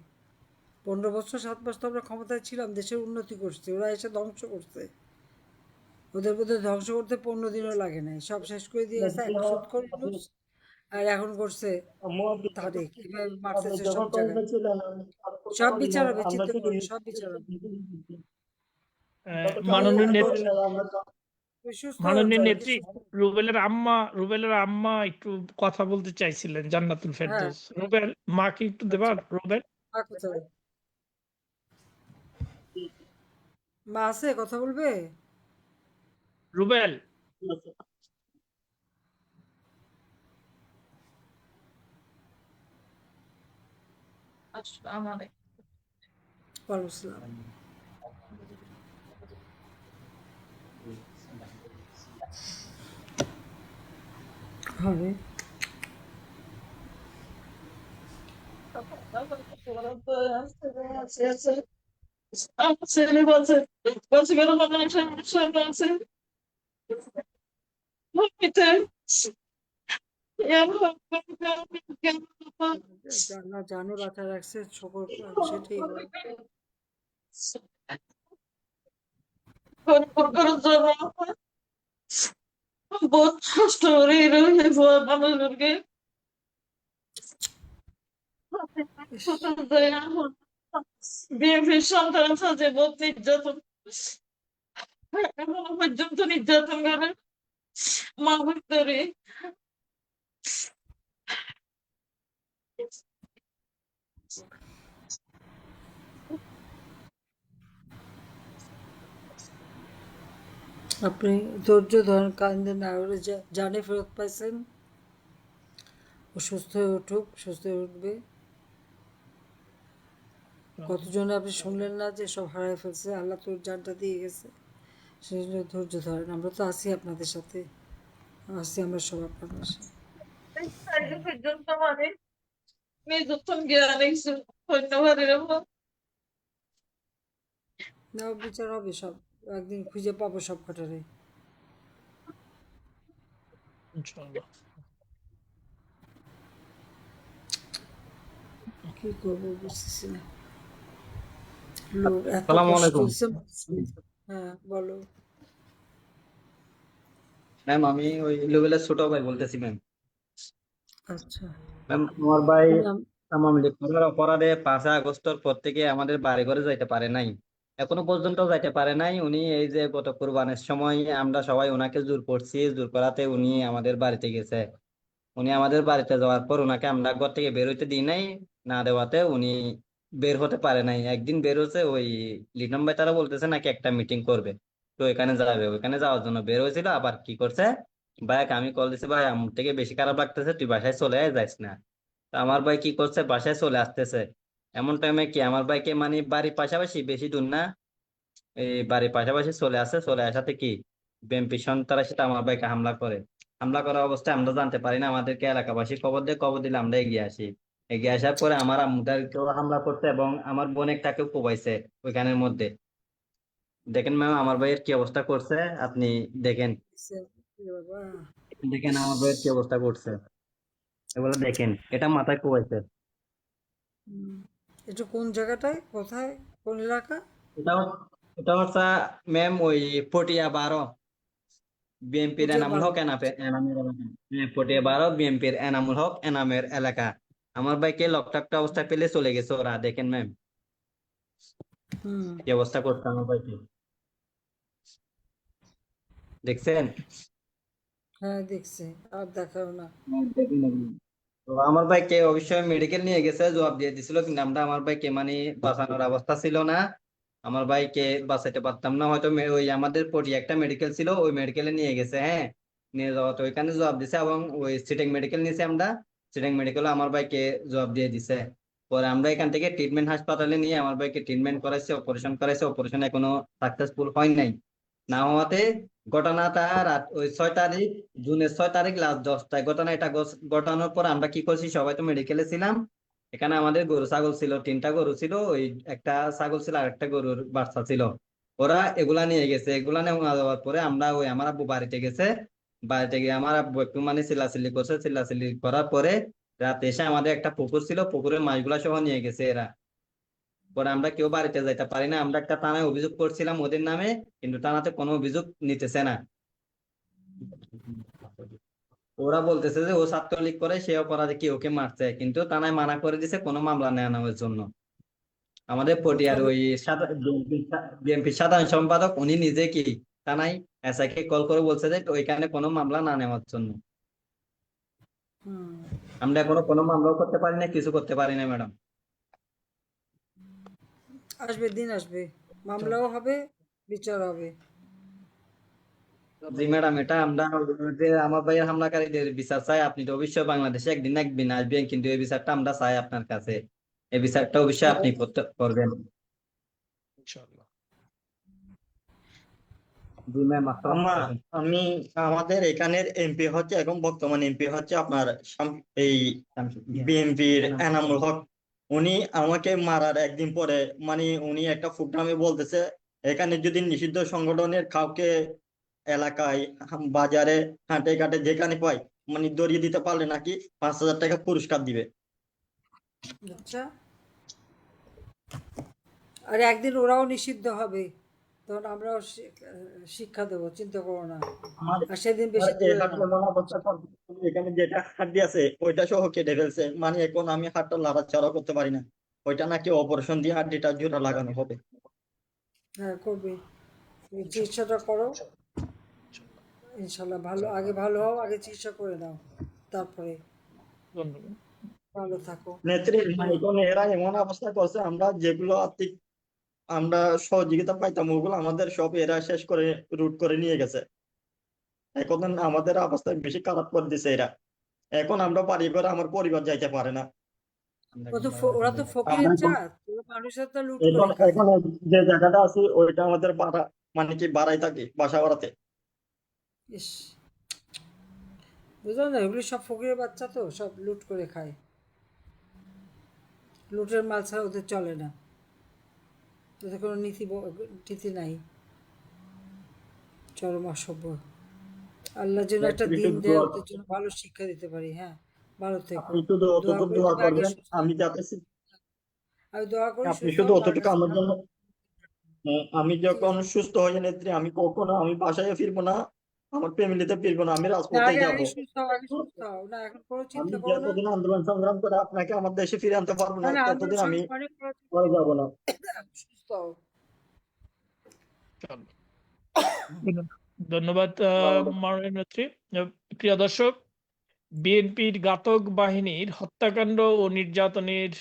15 বছর 7 মাস তো আমরা ক্ষমতায় ছিলাম, দেশের উন্নতি করছে, ওরা এসে ধ্বংস করছে। ওদের মধ্যে ধ্বংস করতে 15 দিনও লাগে নাই, সব শেষ করে দিয়ে গেছে এক সুদ করে ইউনূস। আর এখন করছে তারেক, কিভাবে আপনি মারতেছে সব যখন জায়গায়। কলেজে ছিলেন আমি আর কথা সব বলি বিচার নাই, হবে, আমরা চিন্তা শুধু করো না, সব বিচার হবে। যত তুমি মাননীয় কান্নাকাটি করি নেত্রী, না আমরা তুমি সুস্থ হয়ে মাননীয় যাও, একটু নেত্রী, সুস্থ। রুবেলের আম্মা একটু কথা বলতে চাইছিলেন, জান্নাতুল হ্যাঁ, ফেরদৌস। রুবেল, মাকে একটু দেবা? আচ্ছা, রুবেল, মা কোথায়? মা আছে, কথা বলবে? রুবেল, আসসালামু আলাইকুম। ওয়ালাইকুম আসসালাম। হবে। ছেলে বলছে বলছে বেরো সমস্যা বলছে না জানো রাখা রাখছে সকল, সেটাই হয়। বহুত কষ্ট করে মানুষদেরকে ইস, বিএনপির সন্তান আছে যে বহুত নির্যাতন, এখনো পর্যন্ত নির্যাতন করে মা ধরে। আপনি ধৈর্য ধরেন, কান্দেন না। ওরা জানে ফেরত পাইছেন, ও সুস্থ হয়ে উঠুক, সুস্থ হয়ে উঠবে। কতজন আপনি শুনলেন না যে সব হারায় ফেলছে, আল্লাহ তোর জানটা দিয়ে গেছে। সেই জন্য ধৈর্য ধরেন, আমরা তো আছি আপনাদের সাথে, আছি আমরা সব আপনাদের সাথে। আজকে পর্যন্ত মানে নির্যাতন জ্ঞান ধন্যবাদের না, বিচার হবে সব, একদিন খুঁজে পাবো সব কটারে। ইনশাআল্লাহ। কি করবো বুঝতেছি না, লোক এত আসসালামু কষ্ট আলাইকুম দিচ্ছে। হ্যাঁ বলো। ম্যাম, আমি ওই লেভেলের ছোট ভাই বলতেছি ম্যাম। আচ্ছা, ম্যাম, আমার ভাই নাম- আওয়ামী লীগ করার অপরাধে 5 আগস্টের পর থেকে আমাদের বাড়ি ঘরে যাইতে পারে নাই, এখনো পর্যন্ত যাইতে পারে নাই। উনি এই যে গত কুরবানের সময় আমরা সবাই ওনাকে জোর করছি, জোর করাতে উনি আমাদের বাড়িতে গেছে। উনি আমাদের বাড়িতে যাওয়ার পর ওনাকে আমরা ঘর থেকে বের হইতে দিই নাই, না দেওয়াতে উনি বের হতে পারে নাই। একদিন বের হচ্ছে, ওই লিটন ভাই তারা বলতেছে নাকি একটা মিটিং করবে, তো এখানে যাবে, ওইখানে যাওয়ার জন্য বের হয়েছিল। আবার কি করছে, ভাইকে আমি কল দিছি, ভাই আমার থেকে বেশি খারাপ লাগতেছে, তুই বাসায় চলে যাইস না। তো আমার ভাই কি করছে, বাসায় চলে আসতেছে। এমন টাইমে কি আমার ভাইকে মানে বাড়ির পাশাপাশি, বেশি দূর না, এই বাড়ির পাশাপাশি চলে আসে। চলে আসাতে কি বিএনপি সন্ত্রাসীরা সাথে আমার ভাইকে হামলা করে। হামলা করা অবস্থায় আমরা জানতে পারি না, আমাদেরকে এলাকাবাসী খবর দিয়ে, খবর দিলে আমরা এগিয়ে আসি। এগিয়ে আসার পরে আমার আম্মুটাকেও হামলা করছে এবং আমার বোনেরটাকেও কোবাইছে ওইখানের মধ্যে। দেখেন ম্যাম আমার ভাইয়ের কি অবস্থা করছে, আপনি দেখেন, বাবা, দেখেন আমার ভাইয়ের কি অবস্থা করছে, এগুলো দেখেন, এটা মাথায় কোবাইছে। এটা কোন জায়গাটায়, কোথায়, কোন এলাকা? এটা এটা হচ্ছে ম্যাম ওই পটিয়া 12 বিএনপির পুটিয়া এনামুল 12। হক এনামের এলাকা। পটিয়া 12 বিএনপির এনামুল হক এনামের এলাকা। আমার ভাইকে লকটাকটা অবস্থা পেলে চলে গেছে ওরা, দেখেন ম্যাম হুম, কি অবস্থা করছে আমার ভাইকে, দেখছেন? হ্যাঁ দেখছি, আর দেখাও না। দেখেন আপনি। তো আমার ভাইকে অবশ্যই মেডিকেল নিয়ে গেছে, জবাব দিয়ে দিছিল, কিন্তু আমরা আমার ভাইকে মানে বাঁচানোর অবস্থা ছিল না, আমার ভাইকে বাঁচাইতে পারতাম না। হয়তো ওই আমাদের পটিয়া একটা মেডিকেল ছিল, ওই মেডিকেলে নিয়ে গেছে, হ্যাঁ নিয়ে যাওয়া তো ওইখানে জবাব দিছে, এবং ওই সিটিং মেডিকেল নিয়েছে আমরা, সিটিং মেডিকেল আমার ভাইকে জবাব দিয়ে দিছে। পরে আমরা এখান থেকে ট্রিটমেন্ট হাসপাতালে নিয়ে আমার ভাইকে ট্রিটমেন্ট করাইছে, অপারেশন করাইছে, অপারেশন এখনো সাকসেসফুল হয় নাই। না হওয়াতে ঘটনাটা রাত ওই 6 তারিখ, জুনের 6 তারিখ রাত 10টায় ঘটনা। এটা ঘটানোর পর আমরা কি করছি, সবাই তো মেডিকেলে ছিলাম, এখানে আমাদের গরু ছাগল ছিল, 3টা গরু ছিল, ওই একটা ছাগল ছিল আর একটা গরুর বাচ্চা ছিল। ওরা এগুলা নিয়ে গেছে, এগুলা নিয়ে যাওয়ার পরে আমরা ওই আমার আব্বু বাড়িতে গেছে, বাড়িতে গিয়ে আমার আব্বু একটু মানে চিল্লাচিল্লি করছে, চিল্লাচিল্লি করার পরে রাতে এসে আমাদের একটা পুকুর ছিল, পুকুরের মাছগুলা সহ নিয়ে গেছে এরা। পরে আমরা কেউ বাড়িতে যাইতে পারি না, আমরা একটা থানায় অভিযোগ করছিলাম ওদের নামে, কিন্তু থানাতে কোনো অভিযোগ নিতেছে না। ওরা বলতেছে যে ও ছাত্রলীগ করে, সে অপরাধে কি ওকে মারছে, কিন্তু থানায় মানা করে দিছে কোনো মামলা নেওয়ার জন্য। আমাদের পটিয়ার তাহলে ওই বিএনপি সাধারণ সম্পাদক উনি নিজে কি থানায় এসআই কে কল করে বলছে যে ওইখানে কোনো মামলা না নেওয়ার জন্য। হুম, আমরা এখনো কোনো মামলাও করতে পারি না, কিছু করতে পারি না ম্যাডাম। আসবে, দিন আসবে, মামলাও হবে, বিচার হবে। জি ম্যাডাম, এটা আমরা যে আমার ভাইয়ের হামলাকারীদের বিচার চাই। আপনি তো অবশ্যই বাংলাদেশে একদিন না একদিন আসবেন, কিন্তু এই বিচারটা আমরা চাই আপনার কাছে, এই বিচারটা অবশ্যই আপনি করবেন। ইনশাআল্লাহ। জি ম্যাম, আসসালামু আলাইকুম। আমি আমাদের এখানের এমপি হচ্ছে, এখন বর্তমান এমপি হচ্ছে আপনার এই বিএনপির এনামুল হক। উনি আমাকে মারার একদিন পরে মানে উনি একটা প্রোগ্রামে বলতেছে এখানে যদি নিষিদ্ধ সংগঠনের কাউকে এলাকায়, বাজারে, হাটে ঘাটে যেখানে পাই মানে ধরিয়ে দিতে পারলে নাকি 5,000 টাকা পুরস্কার দিবে। আচ্ছা, আর একদিন ওরাও নিষিদ্ধ হবে, তখন আমরাও শিক্ষা দেবো, চিন্তা করো না। আমার আর সেদিন আর বেশি এই দূরে হাট না। এমন অবস্থা করছে, এখানে যেটা হাড্ডি আছে ওইটা সহ কেটে ফেলছে, মানে এখন আমি হাতটা লাড়াচাড়া করতে পারি না। ওইটা নাকি অপারেশন দিয়ে হাড্ডিটা জোড়া লাগানো হবে। হ্যাঁ, করবে। তুমি চিকিৎসাটা করো, ইনশাল্লাহ ভালো, আগে ভালো হও, আগে চিকিৎসা করে নাও, তারপরে ধন্যবাদ। ভালো থাকো। নেত্রী, বলো। এখন এরা এমন অবস্থা করছে, আমরা যেগুলো আর্থিক আমরা সহযোগিতা পাইতাম ওগুলো আমাদের সব এরা শেষ করে রুট করে নিয়ে গেছে। এখন আমাদের অবস্থা বেশি খারাপ করে দিছে এরা। এখন আমরা বাড়ি করে আমার পরিবার যাইতে পারে না। ওরা তো আমরা ফকিরের এখন জাত, ওরা মানুষের তো লুট এখন করে খায়। এখন যে জায়গাটা আছি ওইটা আমাদের ভাড়া, মানে কি ভাড়ায় থাকি, বাসা ভাড়াতে। ইস, বুঝলো না, এগুলি সব ফকিরের বাচ্চা তো, সব লুট করে খায়। লুটের মাল ছাড়া ওদের চলে না, ওদের কোনো নীতি নাই। চরম অসভ্য। আল্লাহ যেন একটা নেত্রী, দিন শুধু দেয়, ওদের জন্য ভালো শিক্ষা দিতে পারি। হ্যাঁ, ভালো থেকো। আপনি শুধু দোয়া অতটুকু করি দোয়া তুমি আগে করবেন, সুস্থ আমি হও। যাতে আমি দোয়া করি আপনি সুস্থ শুধু হও, মার অতটুকু কাছে আমার থাকো। জন্য। আমি ঠিক যখন আছে। সুস্থ হয়ে নেত্রী, আমি কখনো আমি বাসায় ফিরবো না, আমার ফ্যামিলিতে ফিরবো না, আমি না, রাজপথেই আগে যাব। আগে সুস্থ হও, আগে সুস্থ হও। না, এখন কোনো আমি চিন্তা করো না। যতদিন আন্দোলন সংগ্রাম করে আপনাকে আমার দেশে ফিরে আনতে পারবো না না, না, আন্দোলন ততদিন আমি সংগ্রাম করার ঘরে যাব না। সুস্থ হও। চলো। ধন্যবাদ মাননীয় নেত্রী। প্রিয় দর্শক, বিএনপির ঘাতক বাহিনীর হত্যাকাণ্ড ও নির্যাতনের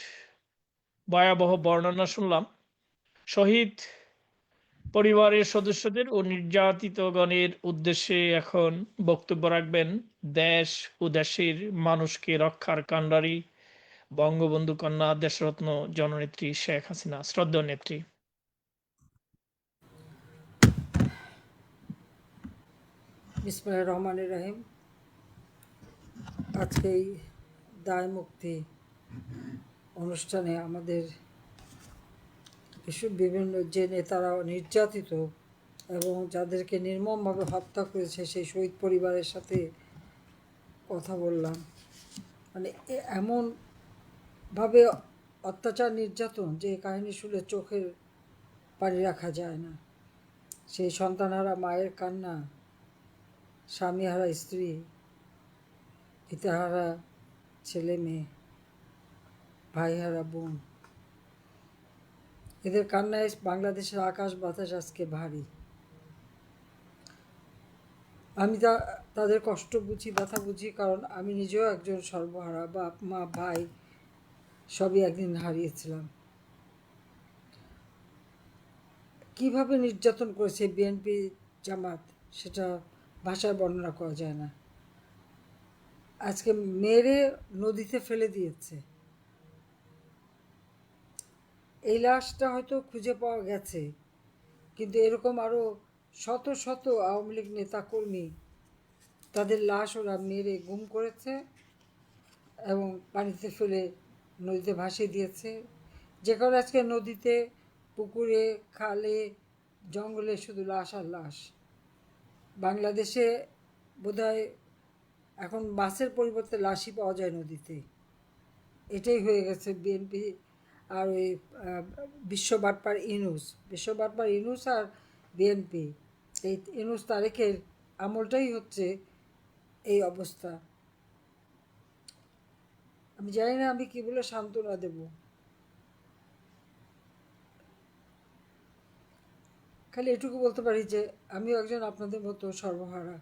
ভয়াবহ বর্ণনা শুনলাম। শহীদ পরিবারের সদস্যদের ও নির্যাতিতগণের উদ্দেশ্যে এখন বক্তব্য রাখবেন দেশ ও দেশের মানুষকে রক্ষার কাণ্ডারী বঙ্গবন্ধু কন্যা দেশরত্ন জননেত্রী শেখ হাসিনা। শ্রদ্ধেয় নেত্রী। বিসমিল্লাহির রহমানির রহিম। আজকে এই দায় মুক্তি অনুষ্ঠানে আমাদের বিভিন্ন যে নেতারা নির্যাতিত এবং যাদেরকে নির্মমভাবে হত্যা করেছে সেই শহীদ পরিবারের সাথে কথা বললাম। মানে এমনভাবে অত্যাচার নির্যাতন যে কাহিনী শুনে চোখের পানি রাখা যায় না। সেই সন্তানহারা মায়ের কান্না, স্বামীহারা স্ত্রী, পিতাহারা ছেলে মেয়ে, ভাইহারা বোন, এদের কান্নায় বাংলাদেশের আকাশ বাতাস আজকে ভারী। আমি তাদের কষ্ট বুঝি, ব্যথা বুঝি, কারণ আমি নিজেও একজন সর্বহারা, বাপ মা ভাই সবই একদিন হারিয়েছিলাম। কিভাবে নির্যাতন করেছে বিএনপি জামাত, সেটা ভাষায় বর্ণনা করা যায় না। আজকে মেরে নদীতে ফেলে দিয়েছে। এই লাশটা হয়তো খুঁজে পাওয়া গেছে, কিন্তু এরকম আরও শত শত আওয়ামী লীগ নেতাকর্মী, তাদের লাশ ওরা মেরে গুম করেছে এবং পানিতে ফেলে নদীতে ভাসিয়ে দিয়েছে। যে কারণে আজকে নদীতে, পুকুরে, খালে, জঙ্গলে শুধু লাশ আর লাশ। বাংলাদেশে বোধহয় এখন মাছের পরিবর্তে লাশই পাওয়া যায় নদীতে। এটাই হয়ে গেছে বিএনপি আর ওই বিশ্ববাটপার ইউনূস আর বিএনপি, এই ইউনূস তারেকের আমলটাই হচ্ছে এই অবস্থা। আমি জানি না আমি কি বলে সান্ত্বনা দেব। খালি এটুকু বলতে পারি যে আমিও একজন আপনাদের মতো সর্বহারা।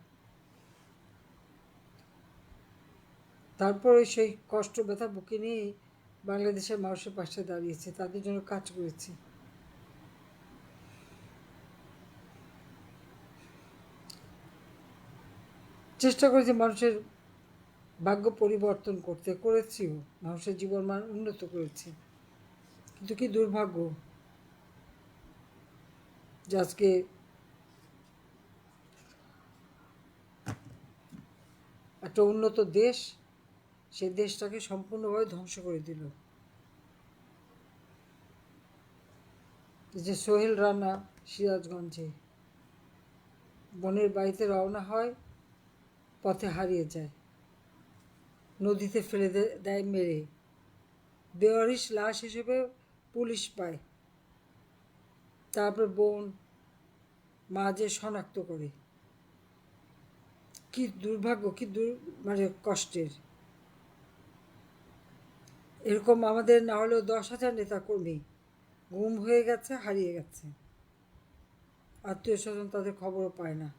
তারপরে সেই কষ্ট ব্যথা বুকে নিয়ে বাংলাদেশের মানুষের পাশে দাঁড়িয়েছি, তাদের জন্য কাজ করেছি। চেষ্টা করেছি মানুষের ভাগ্য পরিবর্তন করেছিও, মানুষের জীবন মান উন্নত করেছি। কিন্তু কি দুর্ভাগ্য যে আজকে একটা উন্নত দেশ সেই দেশটাকে সম্পূর্ণভাবে ধ্বংস করে দিল। যে সোহেল রানা সিরাজগঞ্জে বোনের বাড়িতে রওনা হয়, পথে হারিয়ে যায়, নদীতে ফেলে দেয় মেরে, বেওয়ারিশ লাশ হিসেবে পুলিশ পায়। তারপর বোন, মা যে শনাক্ত করে, কি দুর্ভাগ্য, কি মানে কষ্টের। এরকম আমাদের না হলেও 10,000 নেতা কর্মী গুম হয়ে গেছে, হারিয়ে গেছে, আত্মীয় স্বজন তাদের খবরও পায় না।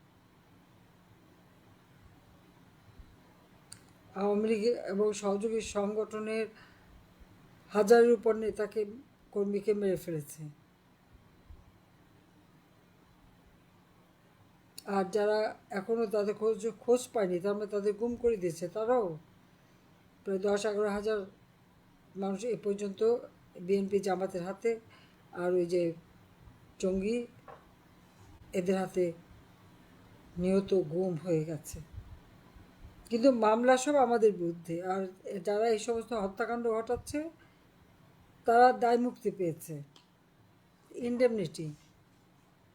আওয়ামী লীগ এবং সহযোগী সংগঠনের হাজারের উপর নেতাকে কর্মীকে মেরে ফেলেছে। আর যারা এখনো তাদের খোঁজ পায়নি, তার মানে তাদের গুম করে দিয়েছে, তারাও প্রায় 10-11 হাজার মানুষ এ পর্যন্ত বিএনপি জামাতের হাতে আর ওই যে জঙ্গি এদের হাতে নিহত গুম হয়ে গেছে। কিন্তু মামলা সব আমাদের বিরুদ্ধে, আর যারা এই সমস্ত হত্যাকাণ্ড ঘটাচ্ছে তারা দায় মুক্তি পেয়েছে, ইনডেমনিটি,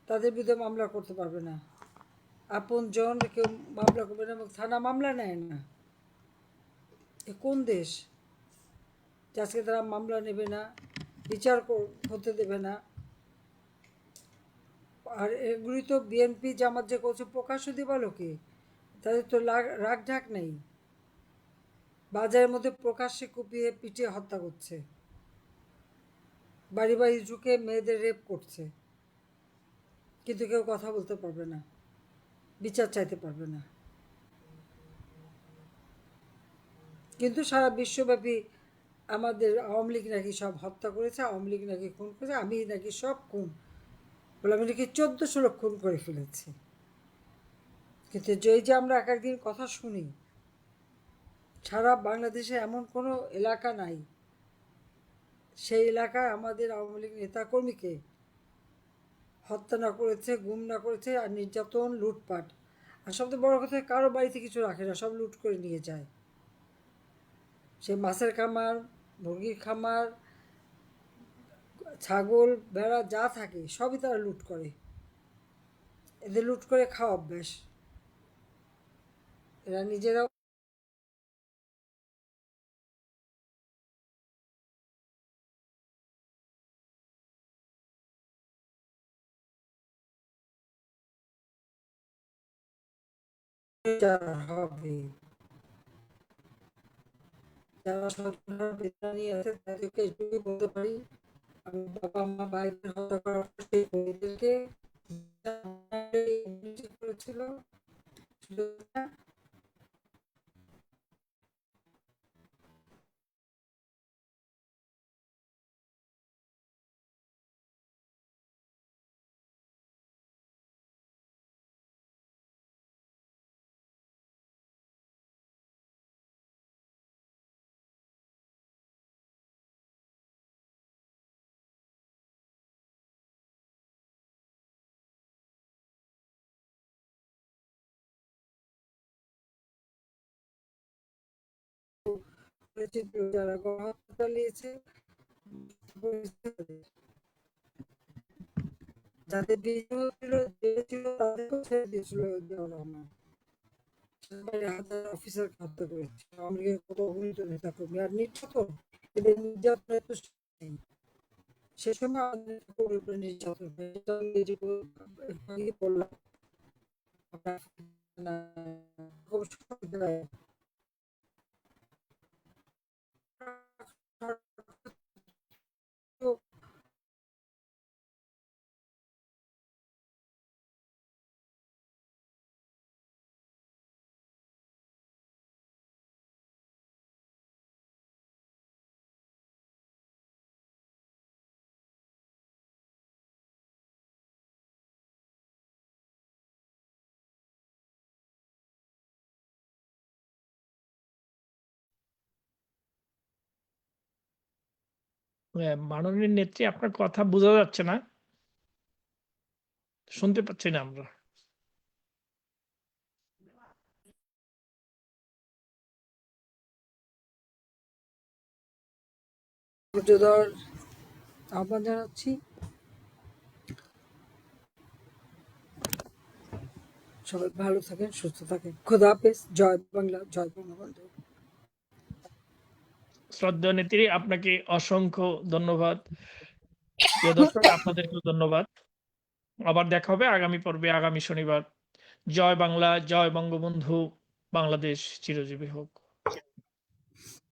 তাদের বিরুদ্ধে মামলা করতে পারবে না, আপন জন কেউ মামলা করবে না এবং থানা মামলা নেয় না। এ কোন দেশ যে আজকে তারা মামলা নেবে না, বিচার হতে দেবে না? আর এগুলি তো বিএনপি জামাত যে করছে প্রকাশ্য দিবালোকে, তাদের তো রাগ ঢাক নেই, বাজারের মধ্যে প্রকাশ্যে কুপিয়ে পিটিয়ে হত্যা করছে, বাড়ি বাড়ি ঢুকে মেয়েদের রেপ করছে, কিন্তু কেউ কথা বলতে পারবে না, বিচার চাইতে পারবে না। কিন্তু সারা বিশ্বব্যাপী আমাদের আওয়ামী লীগ নাকি সব হত্যা করেছে, আওয়ামী লীগ নাকি খুন করেছে, আমি নাকি সব খুন বলে, আমি নাকি 1400 লোক খুন করে ফেলেছি। কিন্তু যে আমরা এক একদিন কথা শুনি, সারা বাংলাদেশে এমন কোনো এলাকা নাই সেই এলাকায় আমাদের আওয়ামী লীগ নেতাকর্মীকে হত্যা না করেছে, গুম না করেছে, আর নির্যাতন, লুটপাট, আর সবচেয়ে বড় কথা কারো বাড়িতে কিছু রাখে না, সব লুট করে নিয়ে যায়। সে মাছের খামার, মুরগির খামার, ছাগল, ভেড়া যা থাকে সবই তারা লুট করে, এদের লুট করে খাওয়া অভ্যাস, এরা নিজেরাও হবে। যারা সরকার বেতনি আছে তাদেরকে এইটুকুই বলতে পারি, আমি বাবা মা ভাইদের হত্যা করার পর সেই ভাইদেরকে করেছিল যারা গণহত্যা চালিয়েছে, যাদের ছিল তাদেরকেও ছেড়ে দিয়েছিল জিয়াউর রহমান, হাজার অফিসার হত্যা করেছে, আওয়ামী লীগের কত অগণিত নেতা কর্মী, আর নির্যাতন, এদের নির্যাতনের তো নেই। সে সময় আমাদের উপরে নির্যাতন বললাম মাননীয় নেত্রী, আপনার কথা বোঝা যাচ্ছে না, শুনতে পাচ্ছি না আমরা। আহ্বান জানাচ্ছি, সবাই ভালো থাকেন, সুস্থ থাকেন, খোদা হাফেজ, জয় বাংলা, জয় বঙ্গবন্ধু। শ্রদ্ধা নেত্রী, আপনাকে অসংখ্য ধন্যবাদ। প্রিয় দর্শক, আপনাদেরকেও ধন্যবাদ। আবার দেখা হবে আগামী পর্বে আগামী শনিবার। জয় বাংলা, জয় বঙ্গবন্ধু, বাংলাদেশ চিরজীবী হোক।